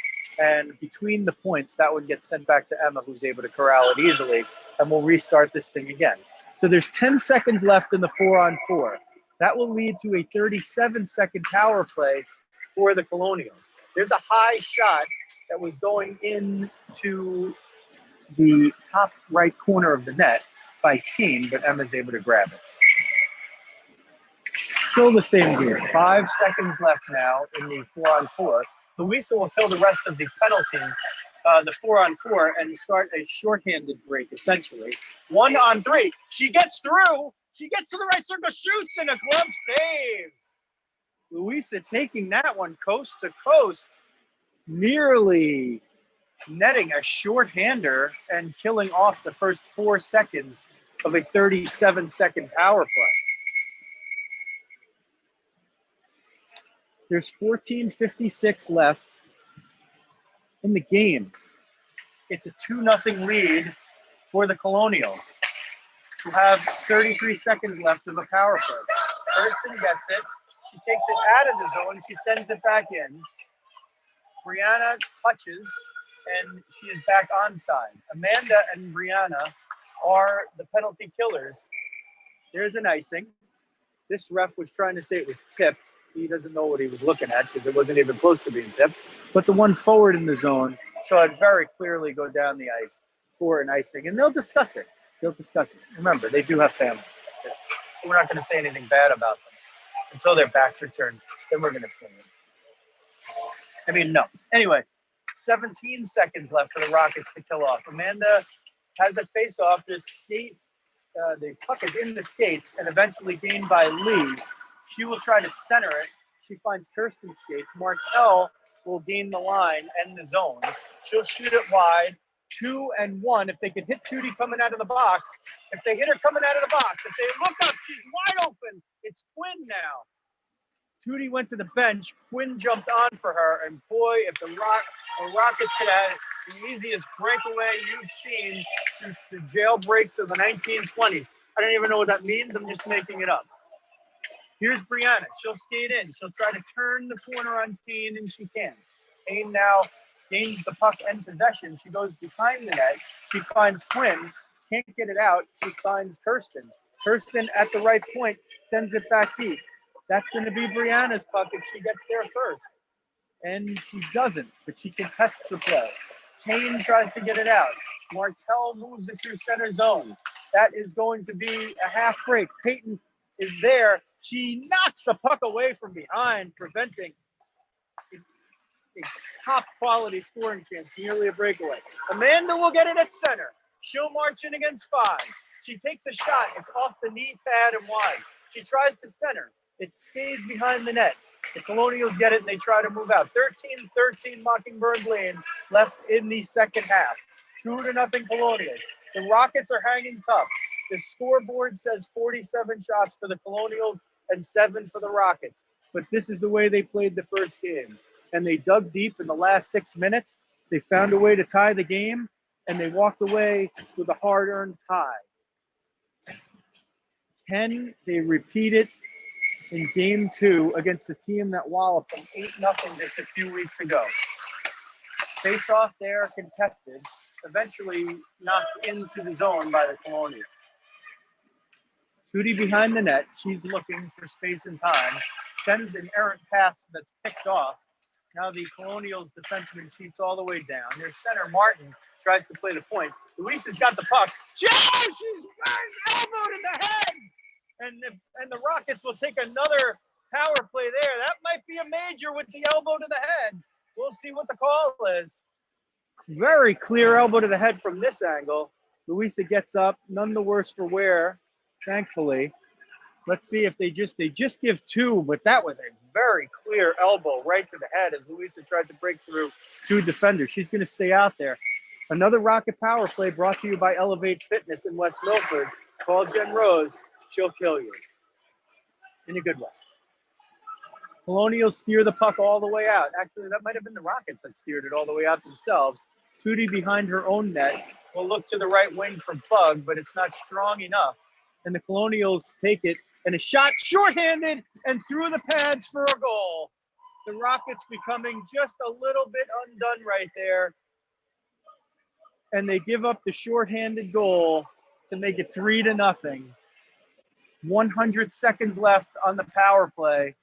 Speaker 1: And between the points, that would get sent back to Emma, who's able to corral it easily, and we'll restart this thing again. So there's 10 seconds left in the 4-on-4. That will lead to a 37-second power play for the Colonials. There's a high shot that was going into the top right corner of the net by Kane, but Emma's able to grab it. Still the same game. 5 seconds left now in the 4-on-4. Louisa will kill the rest of the penalty, the 4-on-4, and start a shorthanded break, essentially. 1-on-3. She gets through. She gets to the right circle, shoots, and a glove save. Louisa taking that one coast to coast, nearly netting a shorthander and killing off the first 4 seconds of a 37-second power play. There's 14:56 left in the game. It's a 2-0 lead for the Colonials, who have 33 seconds left of a power play. Kirsten gets it. She takes it out of the zone. She sends it back in. Brianna touches, and she is back onside. Amanda and Brianna are the penalty killers. There's an icing. This ref was trying to say it was tipped. He doesn't know what he was looking at because it wasn't even close to being tipped. But the one forward in the zone saw it very clearly go down the ice for an icing. And they'll discuss it. They'll discuss it. Remember, they do have family. We're not going to say anything bad about them until their backs are turned. Then we're going to say it. I mean, no. Anyway, 17 seconds left for the Rockets to kill off. Amanda has a face-off. The puck is in the skates and eventually gained by Lee. She will try to center it. She finds Kirsten's skates. Martell will gain the line and the zone. She'll shoot it wide. 2-1. If they can hit Tootie coming out of the box, if they hit her coming out of the box, if they look up, she's wide open. It's Quinn now. Tootie went to the bench. Quinn jumped on for her. And boy, if the Rockets could have the easiest breakaway you've seen since the jailbreaks of the 1920s. I don't even know what that means. I'm just making it up. Here's Brianna. She'll skate in. She'll try to turn the corner on Kane, and she can. Kane now gains the puck and possession. She goes behind the net. She finds Quinn. Can't get it out. She finds Kirsten. Kirsten at the right point sends it back deep. That's going to be Brianna's puck if she gets there first. And she doesn't, but she contests the play. Kane tries to get it out. Martell moves it through center zone. That is going to be a half break. Peyton is there. She knocks the puck away from behind, preventing a top quality scoring chance, nearly a breakaway. Amanda will get it at center. She'll march in against 5. She takes a shot. It's off the knee pad and wide. She tries to center. It stays behind the net. The Colonials get it and they try to move out. 13-13 Mockingbird Lane left in the second half. 2-0 Colonials. The Rockets are hanging tough. The scoreboard says 47 shots for the Colonials and 7 for the Rockets. But this is the way they played the first game. And they dug deep in the last 6 minutes. They found a way to tie the game, and they walked away with a hard-earned tie. Can they repeat it in game 2 against a team that walloped them 8-0 just a few weeks ago? Face off there, contested, eventually knocked into the zone by the Colonials. Tootie behind the net. She's looking for space and time. Sends an errant pass that's picked off. Now the Colonials defenseman cheats all the way down. Their center, Martin, tries to play the point. Luis has got the puck. She's elbowed in the head! And the Rockets will take another power play there. That might be a major with the elbow to the head. We'll see what the call is. Very clear elbow to the head from this angle. Luisa gets up, none the worse for wear, thankfully. Let's see if they just give 2, but that was a very clear elbow right to the head as Luisa tried to break through 2 defenders. She's going to stay out there. Another Rocket power play brought to you by Elevate Fitness in West Milford. Call Jen Rose. She'll kill you. In a good way. Colonials steer the puck all the way out. Actually, that might have been the Rockets that steered it all the way out themselves. Tootie behind her own net will look to the right wing for Bug, but it's not strong enough. And the Colonials take it, and a shot shorthanded and through the pads for a goal. The Rockets becoming just a little bit undone right there. And they give up the shorthanded goal to make it 3-0. 100 seconds left on the power play.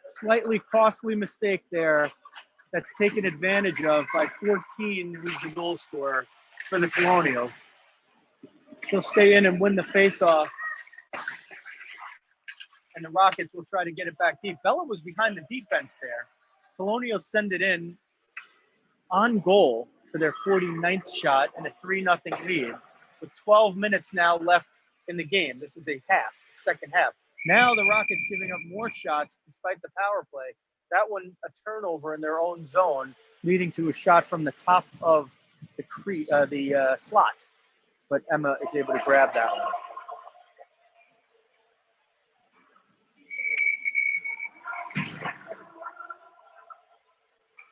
Speaker 1: Slightly costly mistake there that's taken advantage of by 14, who's the goal scorer for the Colonials. She'll stay in and win the faceoff. And the Rockets will try to get it back deep. Bella was behind the defense there. Colonials send it in on goal for their 49th shot and a 3-0 lead with 12 minutes now left in the game. This is a half, second half. Now the Rockets giving up more shots despite the power play. That one a turnover in their own zone, leading to a shot from the top of the slot. But Emma is able to grab that one.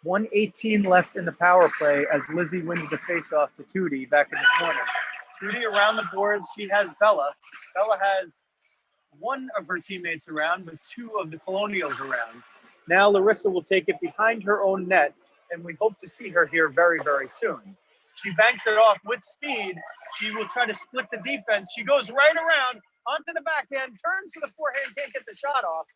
Speaker 1: .118 left in the power play as Lizzie wins the faceoff to Tootie back in the corner. Tootie around the boards. She has Bella. Bella has one of her teammates around, but 2 of the Colonials around. Now Larissa will take it behind her own net, and we hope to see her here very, very soon. She banks it off with speed. She will try to split the defense. She goes right around onto the backhand, turns to the forehand, can't get the shot off.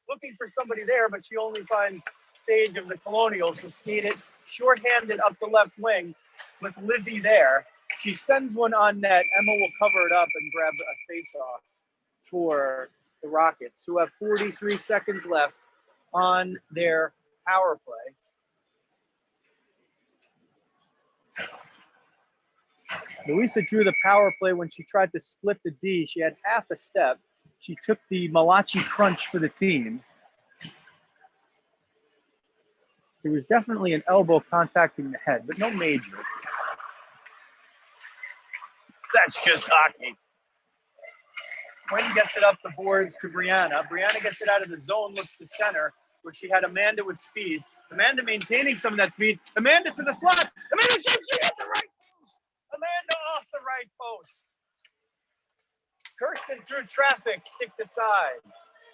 Speaker 1: Looking for somebody there, but she only finds Sage of the Colonials who skated it shorthanded up the left wing with Lizzie there. She sends one on net. Emma will cover it up and grab a face-off for the Rockets, who have 43 seconds left on their power play. Luisa drew the power play when she tried to split the D. She had half a step. She took the Malachi crunch for the team. There was definitely an elbow contacting the head, but no major. That's just hockey. Quinn gets it up the boards to Brianna. Brianna gets it out of the zone, looks to center, where she had Amanda with speed. Amanda maintaining some of that speed. Amanda to the slot. Amanda shoots, she hit the right post. Amanda off the right post. Kirsten through traffic, stick to side.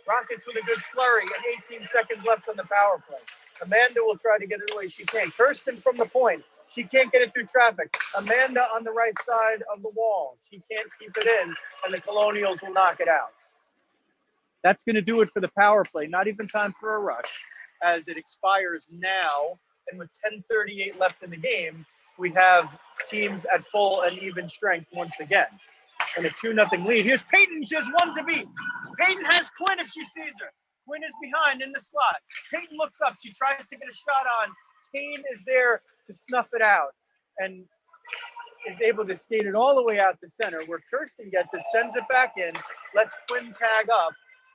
Speaker 1: Rockets with a good flurry and 18 seconds left on the power play. Amanda will try to get it away. She can't. Kirsten from the point. She can't get it through traffic. Amanda on the right side of the wall. She can't keep it in, and the Colonials will knock it out. That's going to do it for the power play. Not even time for a rush, as it expires now. And with 10:38 left in the game, we have teams at full and even strength once again. And a 2-0 lead. Here's Peyton. She has 1 to beat. Peyton has Quinn if she sees her. Quinn is behind in the slot. Peyton looks up. She tries to get a shot on. Kane is there to snuff it out and is able to skate it all the way out to center where Kirsten gets it, sends it back in, lets Quinn tag up,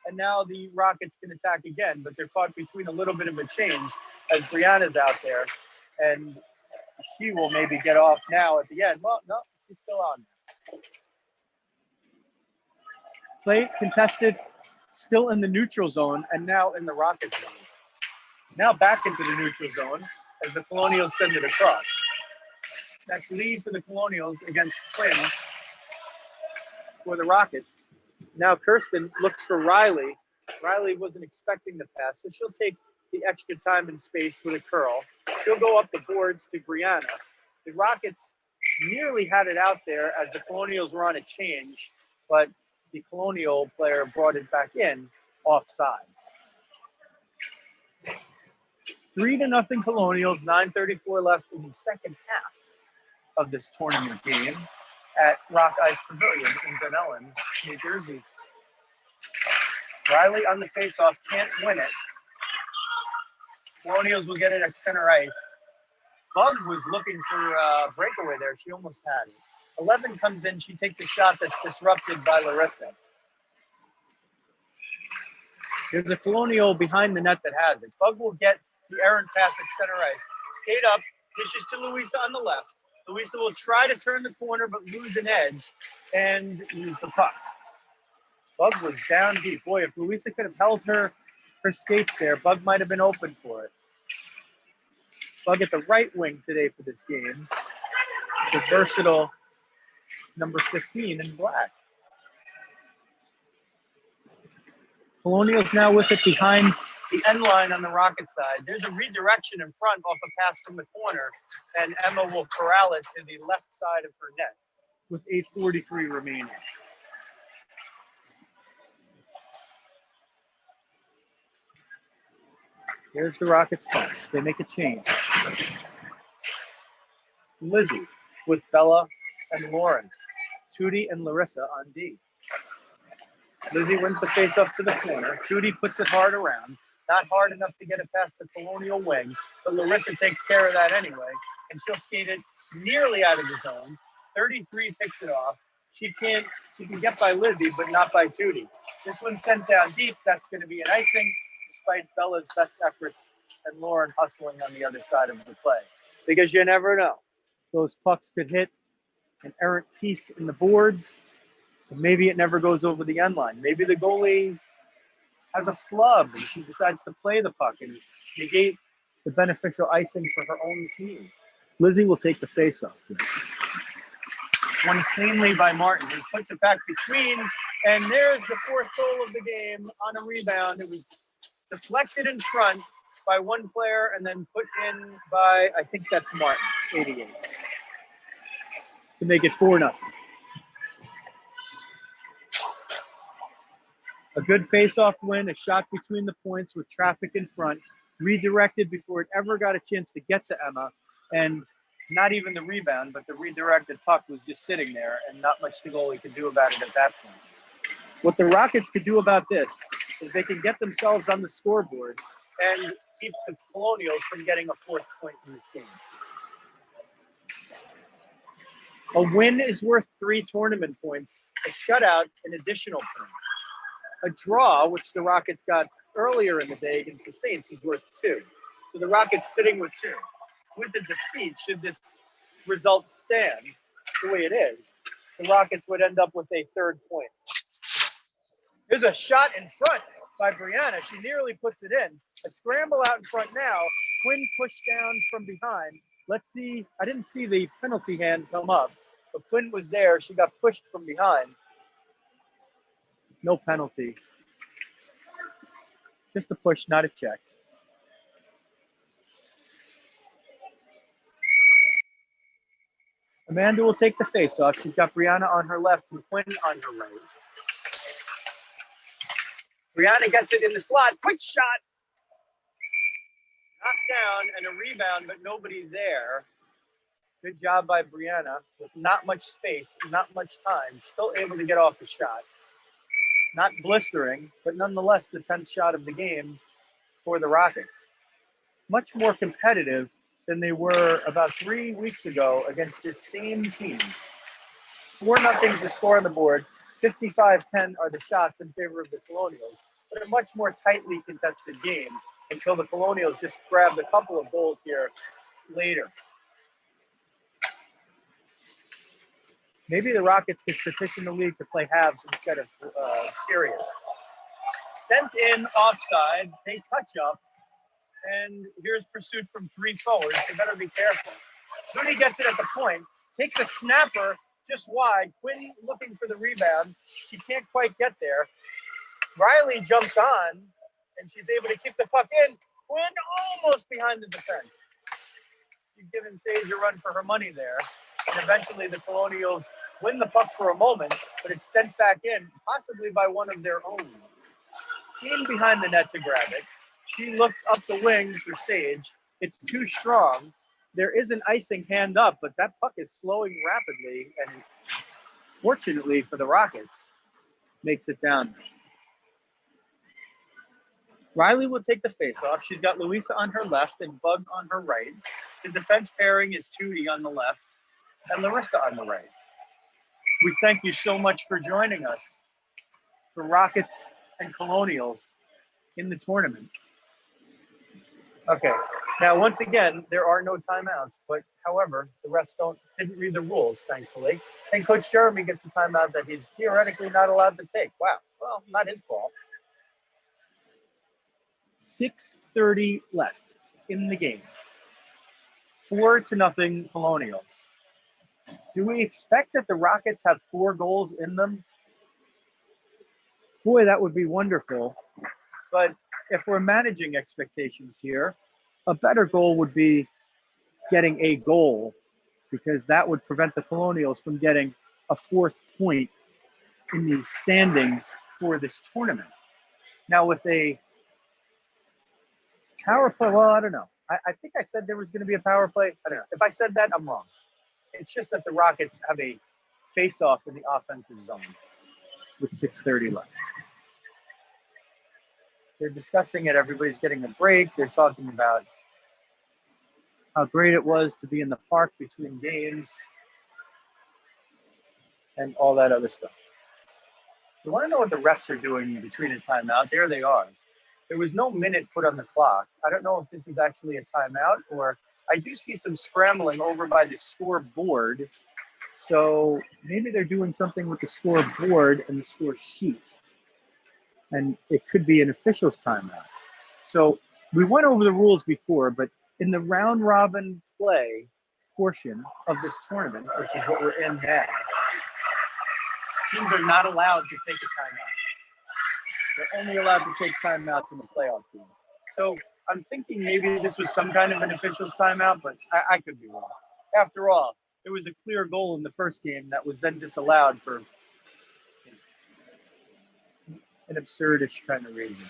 Speaker 1: and now the Rockets can attack again, but they're caught between a little bit of a change as Brianna's out there, and she will maybe get off now at the end. Well, no, she's still on. Play contested, still in the neutral zone, and now in the Rocket zone. Now back into the neutral zone as the Colonials send it across. That's lead for the Colonials against Quinn for the Rockets. Now Kirsten looks for Riley. Riley wasn't expecting the pass, so she'll take the extra time and space with a curl. She'll go up the boards to Brianna. The Rockets nearly had it out there as the Colonials were on a change, but the Colonial player brought it back in offside. 3-0 Colonials, 9:34 left in the second half of this tournament game at Rock Ice Pavilion in Dunellen, New Jersey. Riley on the faceoff can't win it. Colonials will get it at center ice. Bug was looking for a breakaway there. She almost had it. 11 comes in. She takes a shot that's disrupted by Larissa. There's a Colonial behind the net that has it. Bug will get the errant pass at center ice. Skate up, dishes to Louisa on the left. Louisa will try to turn the corner but lose an edge and lose the puck. Bug was down deep. Boy, if Louisa could have held her skates there, Bug might have been open for it. Bug at the right wing today for this game. The versatile number 15 in black. Colonials now with it behind the end line on the Rocket side. There's a redirection in front off a pass from the corner, and Emma will corral it to the left side of her net with 8:43 remaining. Here's the Rockets punch. They make a change. Lizzie with Bella and Lauren. Tootie and Larissa on D. Lizzie wins the faceoff to the corner. Tootie puts it hard around. Not hard enough to get it past the Colonial wing, but Larissa takes care of that anyway, and she'll skate it nearly out of the zone. 33 picks it off. She can get by Lizzie, but not by Tootie. This one's sent down deep. That's going to be an icing, despite Bella's best efforts and Lauren hustling on the other side of the play. Because you never know. Those pucks could hit an errant piece in the boards, but maybe it never goes over the end line. Maybe the goalie has a flub and she decides to play the puck and negate the beneficial icing for her own team. Lizzie will take the faceoff. Won cleanly by Martin, who puts it back between, and there's the fourth goal of the game on a rebound. It was deflected in front by one player and then put in by, I think that's Martin, 88, to make it 4-0. A good face-off win, a shot between the points with traffic in front, redirected before it ever got a chance to get to Emma, and not even the rebound, but the redirected puck was just sitting there, and not much the goalie could do about it at that point. What the Rockets could do about this is they can get themselves on the scoreboard and keep the Colonials from getting a fourth point in this game. A win is worth 3 tournament points, a shutout an additional point. A draw, which the Rockets got earlier in the day against the Saints, is worth 2. So the Rockets sitting with 2. With the defeat, should this result stand the way it is, the Rockets would end up with a 3rd point. There's a shot in front by Brianna. She nearly puts it in. A scramble out in front now. Quinn pushed down from behind. Let's see. I didn't see the penalty hand come up, but Quinn was there. She got pushed from behind. No penalty. Just a push, not a check. Amanda will take the face-off. She's got Brianna on her left and Quinn on her right. Brianna gets it in the slot. Quick shot. Knocked down and a rebound, but nobody there. Good job by Brianna with not much space, not much time. Still able to get off the shot. Not blistering, but nonetheless the 10th shot of the game for the Rockets. Much more competitive than they were about 3 weeks ago against this same team. 4-0 is the score on the board. 55-10 are the shots in favor of the Colonials. but a much more tightly contested game until the Colonials just grabbed a couple of goals here later. Maybe the Rockets could petition the league to play halves instead of periods. Sent in offside, they touch up, and here's pursuit from 3 forwards. They better be careful. Mooney gets it at the point, takes a snapper just wide. Quinn looking for the rebound. She can't quite get there. Riley jumps on, and she's able to keep the puck in. Quinn almost behind the defense. She's given Sage a run for her money there. And eventually the Colonials win the puck for a moment, but it's sent back in, possibly by one of their own. Team behind the net to grab it. She looks up the wing for Sage. It's too strong. There is an icing hand up, but that puck is slowing rapidly, and fortunately for the Rockets, makes it down. Riley will take the faceoff. She's got Louisa on her left and Bug on her right. The defense pairing is Tootie on the left and Larissa on the right. We thank you so much for joining us for Rockets and Colonials in the tournament. Okay, now once again, there are no timeouts, but however, the refs didn't read the rules, thankfully. And Coach Jeremy gets a timeout that he's theoretically not allowed to take. Wow, well, not his fault. 6:30 left in the game. 4-0 Colonials. Do we expect that the Rockets have 4 goals in them? Boy, that would be wonderful. But if we're managing expectations here, a better goal would be getting a goal, because that would prevent the Colonials from getting a 4th point in the standings for this tournament. Now with a power play, well, I don't know. I think I said there was going to be a power play. I don't know. If I said that, I'm wrong. It's just that the Rockets have a face-off in the offensive zone with 6:30 left. They're discussing it. Everybody's getting a break. They're talking about how great it was to be in the park between games and all that other stuff. You want to know what the refs are doing between a timeout? There they are. There was no minute put on the clock. I don't know if this is actually a timeout, or I do see some scrambling over by the scoreboard. So maybe they're doing something with the scoreboard and the score sheet. And it could be an official's timeout. So we went over the rules before, but in the round robin play portion of this tournament, which is what we're in now, teams are not allowed to take a timeout. They're only allowed to take timeouts in the playoff game. So I'm thinking maybe this was some kind of an official's timeout, but I could be wrong. After all, there was a clear goal in the first game that was then disallowed for an absurdish kind of reason.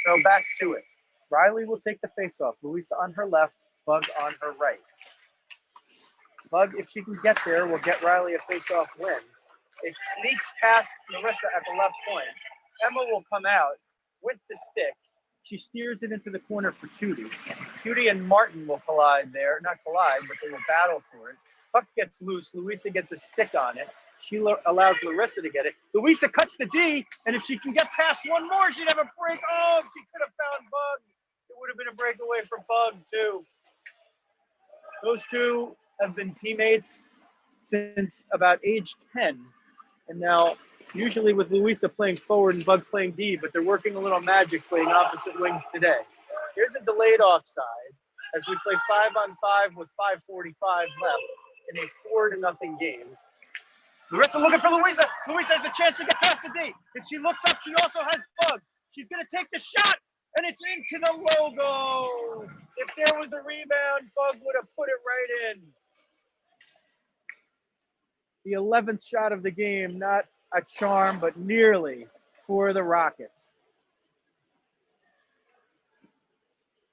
Speaker 1: So back to it. Riley will take the faceoff. Louisa on her left, Bug on her right. Bug, if she can get there, will get Riley a faceoff win. It sneaks past Larissa at the left point. Emma will come out with the stick. She steers it into the corner for Tootie. Tootie and Martin will collide there. Not collide, but they will battle for it. Puck gets loose. Louisa gets a stick on it. She allows Larissa to get it. Louisa cuts the D, and if she can get past one more, she'd have a break. Oh, if she could have found Bug, it would have been a breakaway for Bug, too. Those two have been teammates since about age 10. And now, usually with Louisa playing forward and Bug playing D, but they're working a little magic playing opposite wings today. Here's a delayed offside as we play 5-on-5 with 5:45 left in a 4-0 game. Larissa looking for Louisa. Louisa has a chance to get past the D. If she looks up, she also has Bug. She's going to take the shot, and it's into the logo. If there was a rebound, Bug would have put it right in. The 11th shot of the game, not a charm, but nearly for the Rockets.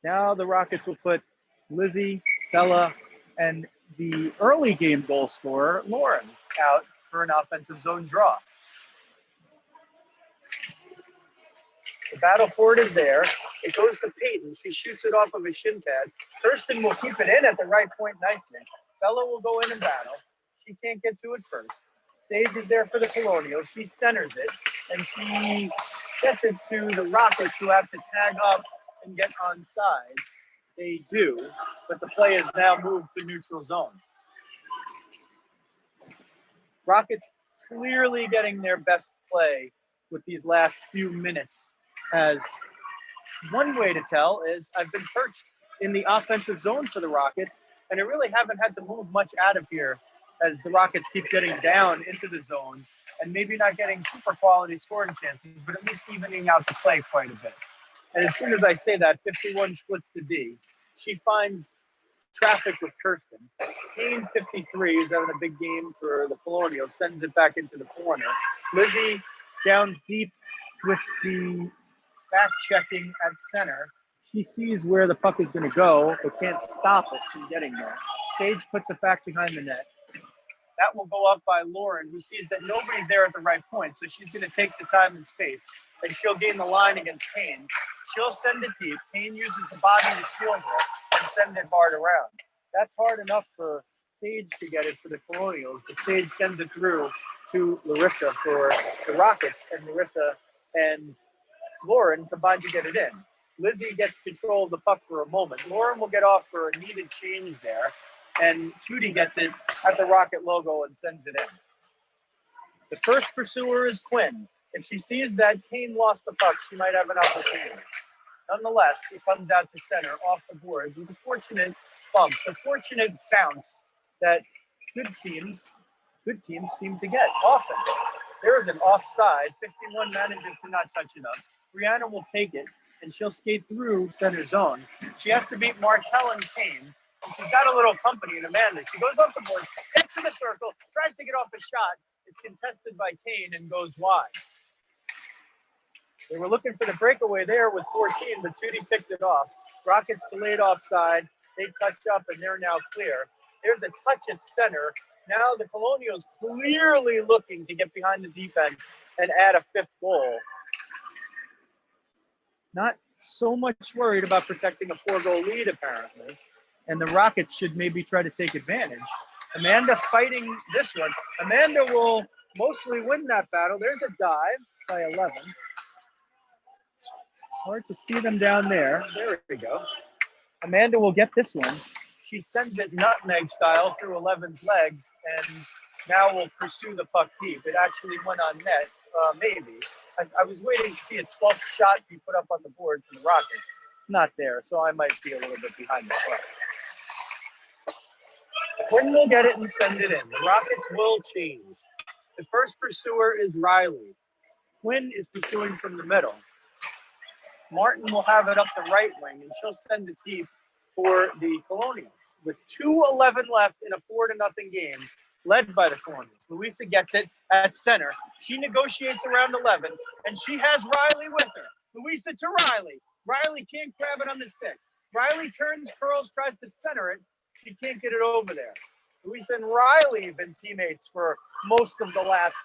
Speaker 1: Now the Rockets will put Lizzie, Bella, and the early game goal scorer, Lauren, out for an offensive zone draw. The battle for it is there. It goes to Peyton. She shoots it off of a shin pad. Thurston will keep it in at the right point nicely. Bella will go in and battle. She can't get to it first. Sage is there for the Colonials. She centers it, and she gets it to the Rockets, who have to tag up and get onside. They do, but the play is now moved to neutral zone. Rockets clearly getting their best play with these last few minutes, as one way to tell is I've been perched in the offensive zone for the Rockets, and I really haven't had to move much out of here as the Rockets keep getting down into the zone and maybe not getting super quality scoring chances, but at least evening out the play quite a bit. And as soon as I say that, 51 splits to D. She finds traffic with Kirsten. Kane, 53, is having a big game for the Colonials, sends it back into the corner. Lizzie down deep with the back checking at center. She sees where the puck is going to go, but can't stop it from getting there. Sage puts it back behind the net. That will go up by Lauren, who sees that nobody's there at the right point, so she's going to take the time and space, and she'll gain the line against Kane. She'll send it deep. Kane uses the body to shield her and send it hard around. That's hard enough for Sage to get it for the Colonials, but Sage sends it through to Larissa for the Rockets, and Larissa and Lauren combine to get it in. Lizzie gets control of the puck for a moment. Lauren will get off for a needed change there, and Tootie gets it at the Rocket logo and sends it in. The first pursuer is Quinn. If she sees that Kane lost the puck, she might have an opportunity. Nonetheless, he comes out to center off the boards with a fortunate bump, a fortunate bounce that good teams seem to get often. There is an offside. 51 manages to not touch it up. Brianna will take it, and she'll skate through center zone. She has to beat Martell and Kane, and she's got a little company in Amanda. She goes off the board, hits in the circle, tries to get off a shot. It's contested by Kane and goes wide. They were looking for the breakaway there with 14, but Tootie picked it off. Rockets delayed offside. They touch up, and they're now clear. There's a touch at center. Now the Colonials clearly looking to get behind the defense and add a fifth goal. Not so much worried about protecting a 4-goal lead, apparently. And the Rockets should maybe try to take advantage. Amanda fighting this one. Amanda will mostly win that battle. There's a dive by 11. Hard to see them down there. There we go. Amanda will get this one. She sends it nutmeg style through 11's legs, and now will pursue the puck deep. It actually went on net, maybe. I was waiting to see a 12th shot be put up on the board for the Rockets. It's not there, so I might be a little bit behind the play. Quinn will get it and send it in. The Rockets will change. The first pursuer is Riley. Quinn is pursuing from the middle. Martin will have it up the right wing, and she'll send it deep for the Colonials. With 2:11 left in a 4-0 game, led by the Colonials. Louisa gets it at center. She negotiates around 11, and she has Riley with her. Louisa to Riley. Riley can't grab it on the stick. Riley turns, curls, tries to center it. She can't get it over there. Louisa and Riley have been teammates for most of the last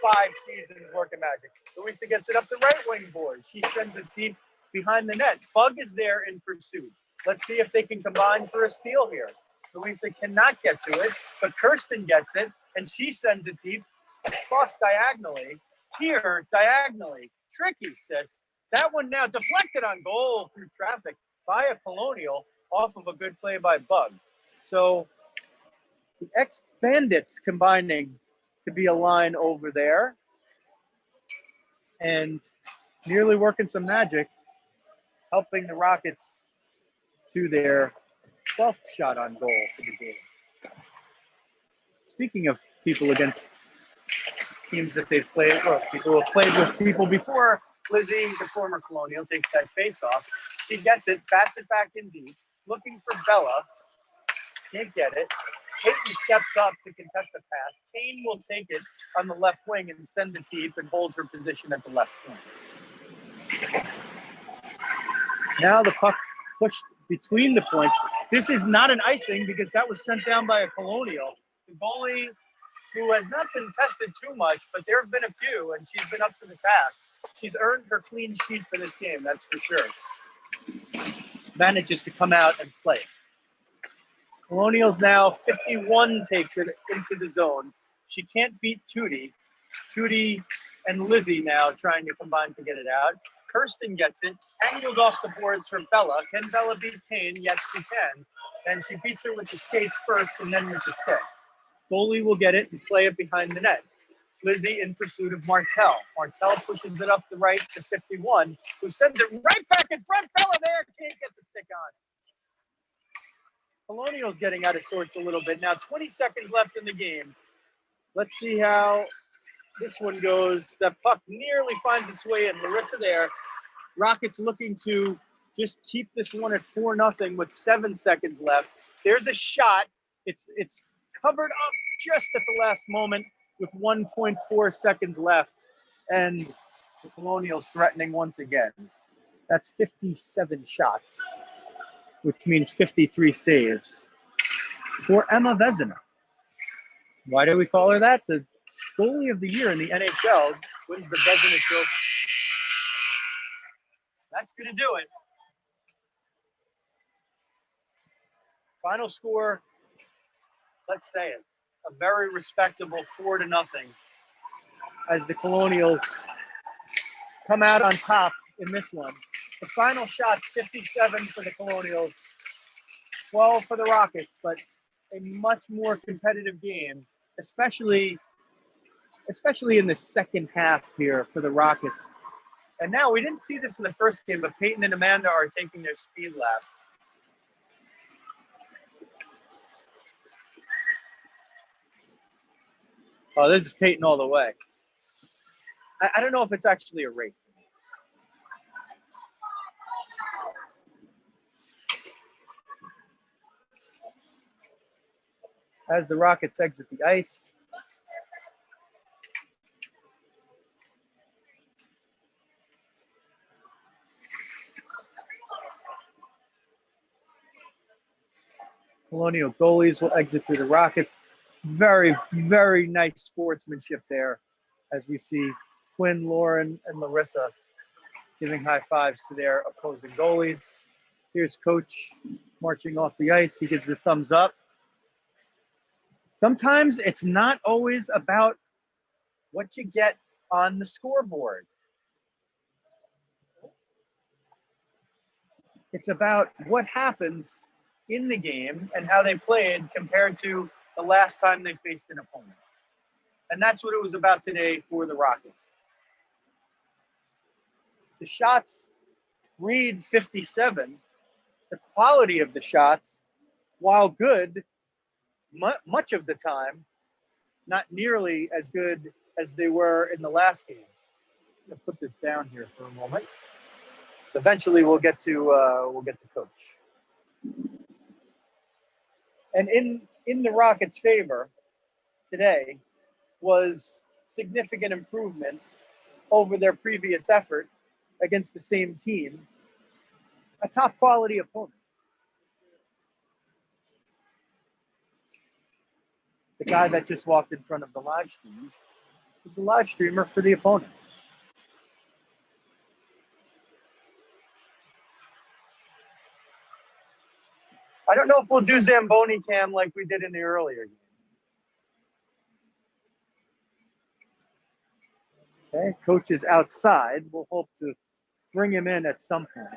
Speaker 1: 5 seasons working Magic. Louisa gets it up the right wing board. She sends it deep behind the net. Bug is there in pursuit. Let's see if they can combine for a steal here. Louisa cannot get to it, but Kirsten gets it, and she sends it deep, across diagonally, here diagonally. Tricky, sis. That one now deflected on goal through traffic by a Colonial off of a good play by Bug. So the ex-Bandits combining to be a line over there and nearly working some magic, helping the Rockets to their 12th shot on goal for the game. Speaking of people against teams that they've played, or people who have played with people before, Lizzie, the former Colonial, takes that face off. She gets it, bats it back in deep, looking for Bella. Can't get it. Peyton steps up to contest the pass. Kane will take it on the left wing and send it deep and holds her position at the left wing. Now the puck pushed between the points. This is not an icing because that was sent down by a Colonial. The goalie, who has not been tested too much, but there have been a few, and she's been up to the task. She's earned her clean sheet for this game, that's for sure. Manages to come out and play. Colonials now, 51 takes it into the zone. She can't beat Tootie. Tootie and Lizzie now trying to combine to get it out. Kirsten gets it, angled off the boards for Bella. Can Bella beat Kane? Yes, she can. And she beats her with the skates first and then with the stick. Goalie will get it and play it behind the net. Lizzie in pursuit of Martell. Martell pushes it up the right to 51, who sends it right back in front. Bella there can't get the stick on. Colonials getting out of sorts a little bit. Now 20 seconds left in the game. Let's see how this one goes. That puck nearly finds its way in. Larissa there. Rockets looking to just keep this one at 4-0 with 7 seconds left. There's a shot. It's covered up just at the last moment with 1.4 seconds left. And the Colonials threatening once again. That's 57 shots, which means 53 saves for Emma Vezina. Why do we call her that? The goalie of the year in the NHL wins the Vezina Trophy. That's going to do it. Final score, let's say it, a very respectable 4-0 as the Colonials come out on top in this one. The final shot, 57 for the Colonials, 12 for the Rockets, but a much more competitive game, especially in the second half here for the Rockets. And now we didn't see this in the first game, but Peyton and Amanda are taking their speed lap. Oh, this is Peyton all the way. I don't know if it's actually a race. As the Rockets exit the ice. Colonial goalies will exit through the Rockets. Very, very nice sportsmanship there as we see Quinn, Lauren, and Larissa giving high fives to their opposing goalies. Here's Coach marching off the ice. He gives the thumbs up. Sometimes it's not always about what you get on the scoreboard. It's about what happens in the game and how they played compared to the last time they faced an opponent. And that's what it was about today for the Rockets. The shots read 57. The quality of the shots, while good, much of the time, not nearly as good as they were in the last game. I'm gonna put this down here for a moment. So eventually we'll get to Coach. And in the Rockets' favor today was significant improvement over their previous effort against the same team, a top quality opponent. The guy that just walked in front of the live stream was the live streamer for the opponents. I don't know if we'll do Zamboni cam like we did in the earlier game. Okay, Coach is outside. We'll hope to bring him in at some point.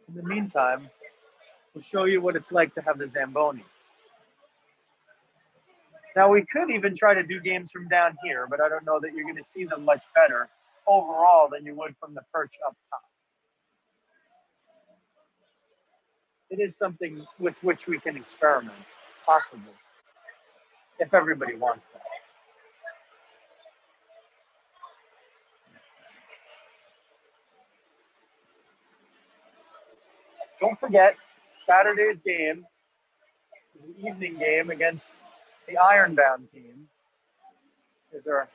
Speaker 1: In the meantime, we'll show you what it's like to have the Zamboni. Now, we could even try to do games from down here, but I don't know that you're going to see them much better overall than you would from the perch up top. It is something with which we can experiment, possibly, if everybody wants that. Don't forget, Saturday's game, the evening game against the Ironbound team, is our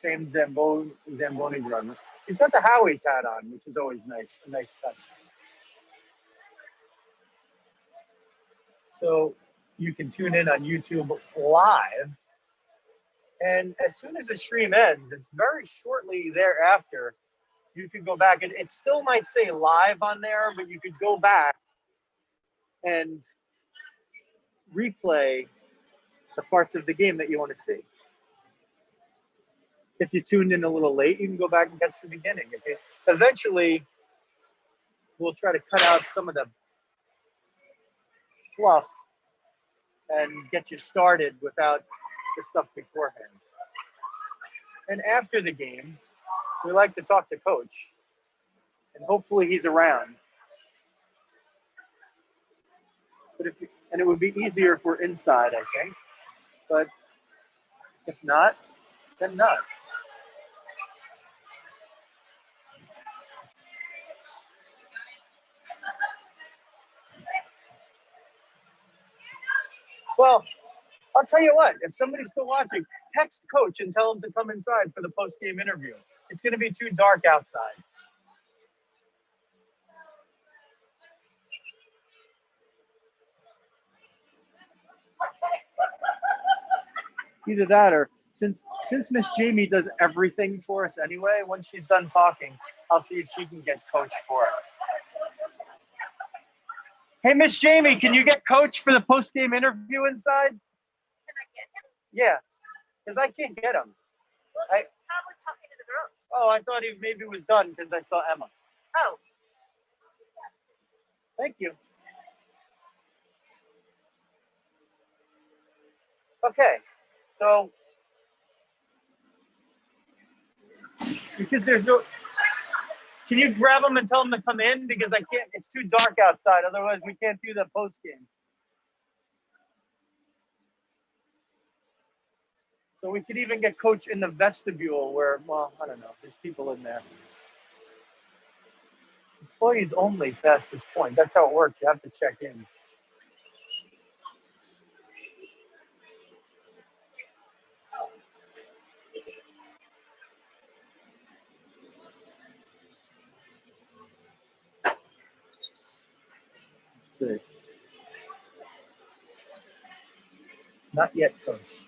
Speaker 1: famed Zamboni driver. He's got the Howie's hat on, which is always nice, a nice touch. So you can tune in on YouTube live. And as soon as the stream ends, it's very shortly thereafter, you could go back. And it still might say live on there, but you could go back and replay the parts of the game that you want to see. If you tuned in a little late, you can go back and catch the beginning. Eventually, we'll try to cut out some of the fluff and get you started without the stuff beforehand. And after the game, we like to talk to Coach, and hopefully he's around. But and it would be easier if we're inside, I think. But if not, then not. Well, I'll tell you what, if somebody's still watching, text Coach and tell him to come inside for the post-game interview. It's going to be too dark outside. Either that or since Miss Jamie does everything for us anyway, when she's done talking, I'll see if she can get Coach for it. Hey, Miss Jamie, can you get Coach for the post-game interview inside?
Speaker 2: Can I get him?
Speaker 1: Yeah, because I can't get him.
Speaker 2: Well, he's probably talking to the girls.
Speaker 1: Oh, I thought he maybe was done because I saw Emma.
Speaker 2: Oh.
Speaker 1: Thank you. Okay, so because there's no, can you grab them and tell them to come in? Because I can't, it's too dark outside. Otherwise, we can't do the post game. So we could even get Coach in the vestibule where, well, I don't know, there's people in there. Employees only past this point. That's how it works. You have to check in. Let's see. Not yet, Coach.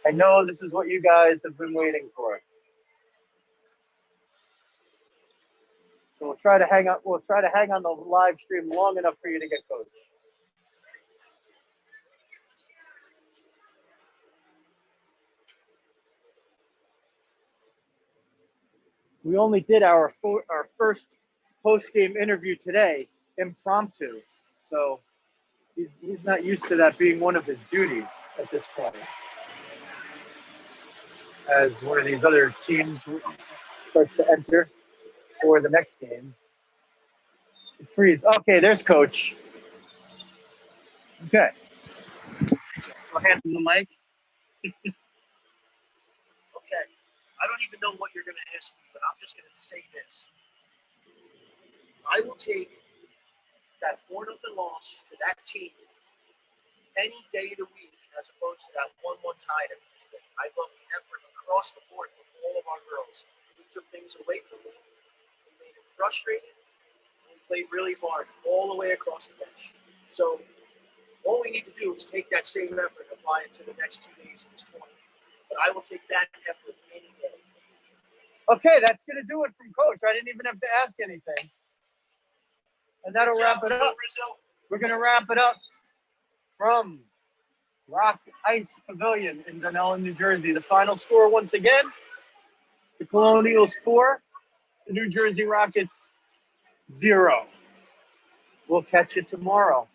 Speaker 1: I know this is what you guys have been waiting for. So we'll try to hang on. We'll try to hang on the live stream long enough for you to get Coach. We only did our first post-game interview today, impromptu. So he's not used to that being one of his duties at this point. As one of these other teams starts to enter for the next game. Freeze. Okay, there's Coach. Okay. I'll hand him the mic.
Speaker 3: Okay. I don't even know what you're going to ask me, but I'm just going to say this. I will take that 4-0 loss to that team any day of the week as opposed to that 1-1 tie that we just did. I love the effort across the board from all of our girls. We took things away from them. We made them frustrated. We played really hard all the way across the bench. So all we need to do is take that same effort and apply it to the next 2 days of this tournament. But I will take that effort any day.
Speaker 1: Okay, that's going to do it from Coach. I didn't even have to ask anything. And that'll wrap it up. We're going to wrap it up from Rock Ice Pavilion in Dunellen, New Jersey. The final score once again, the Colonials 4, the New Jersey Rockets 0. We'll catch you tomorrow.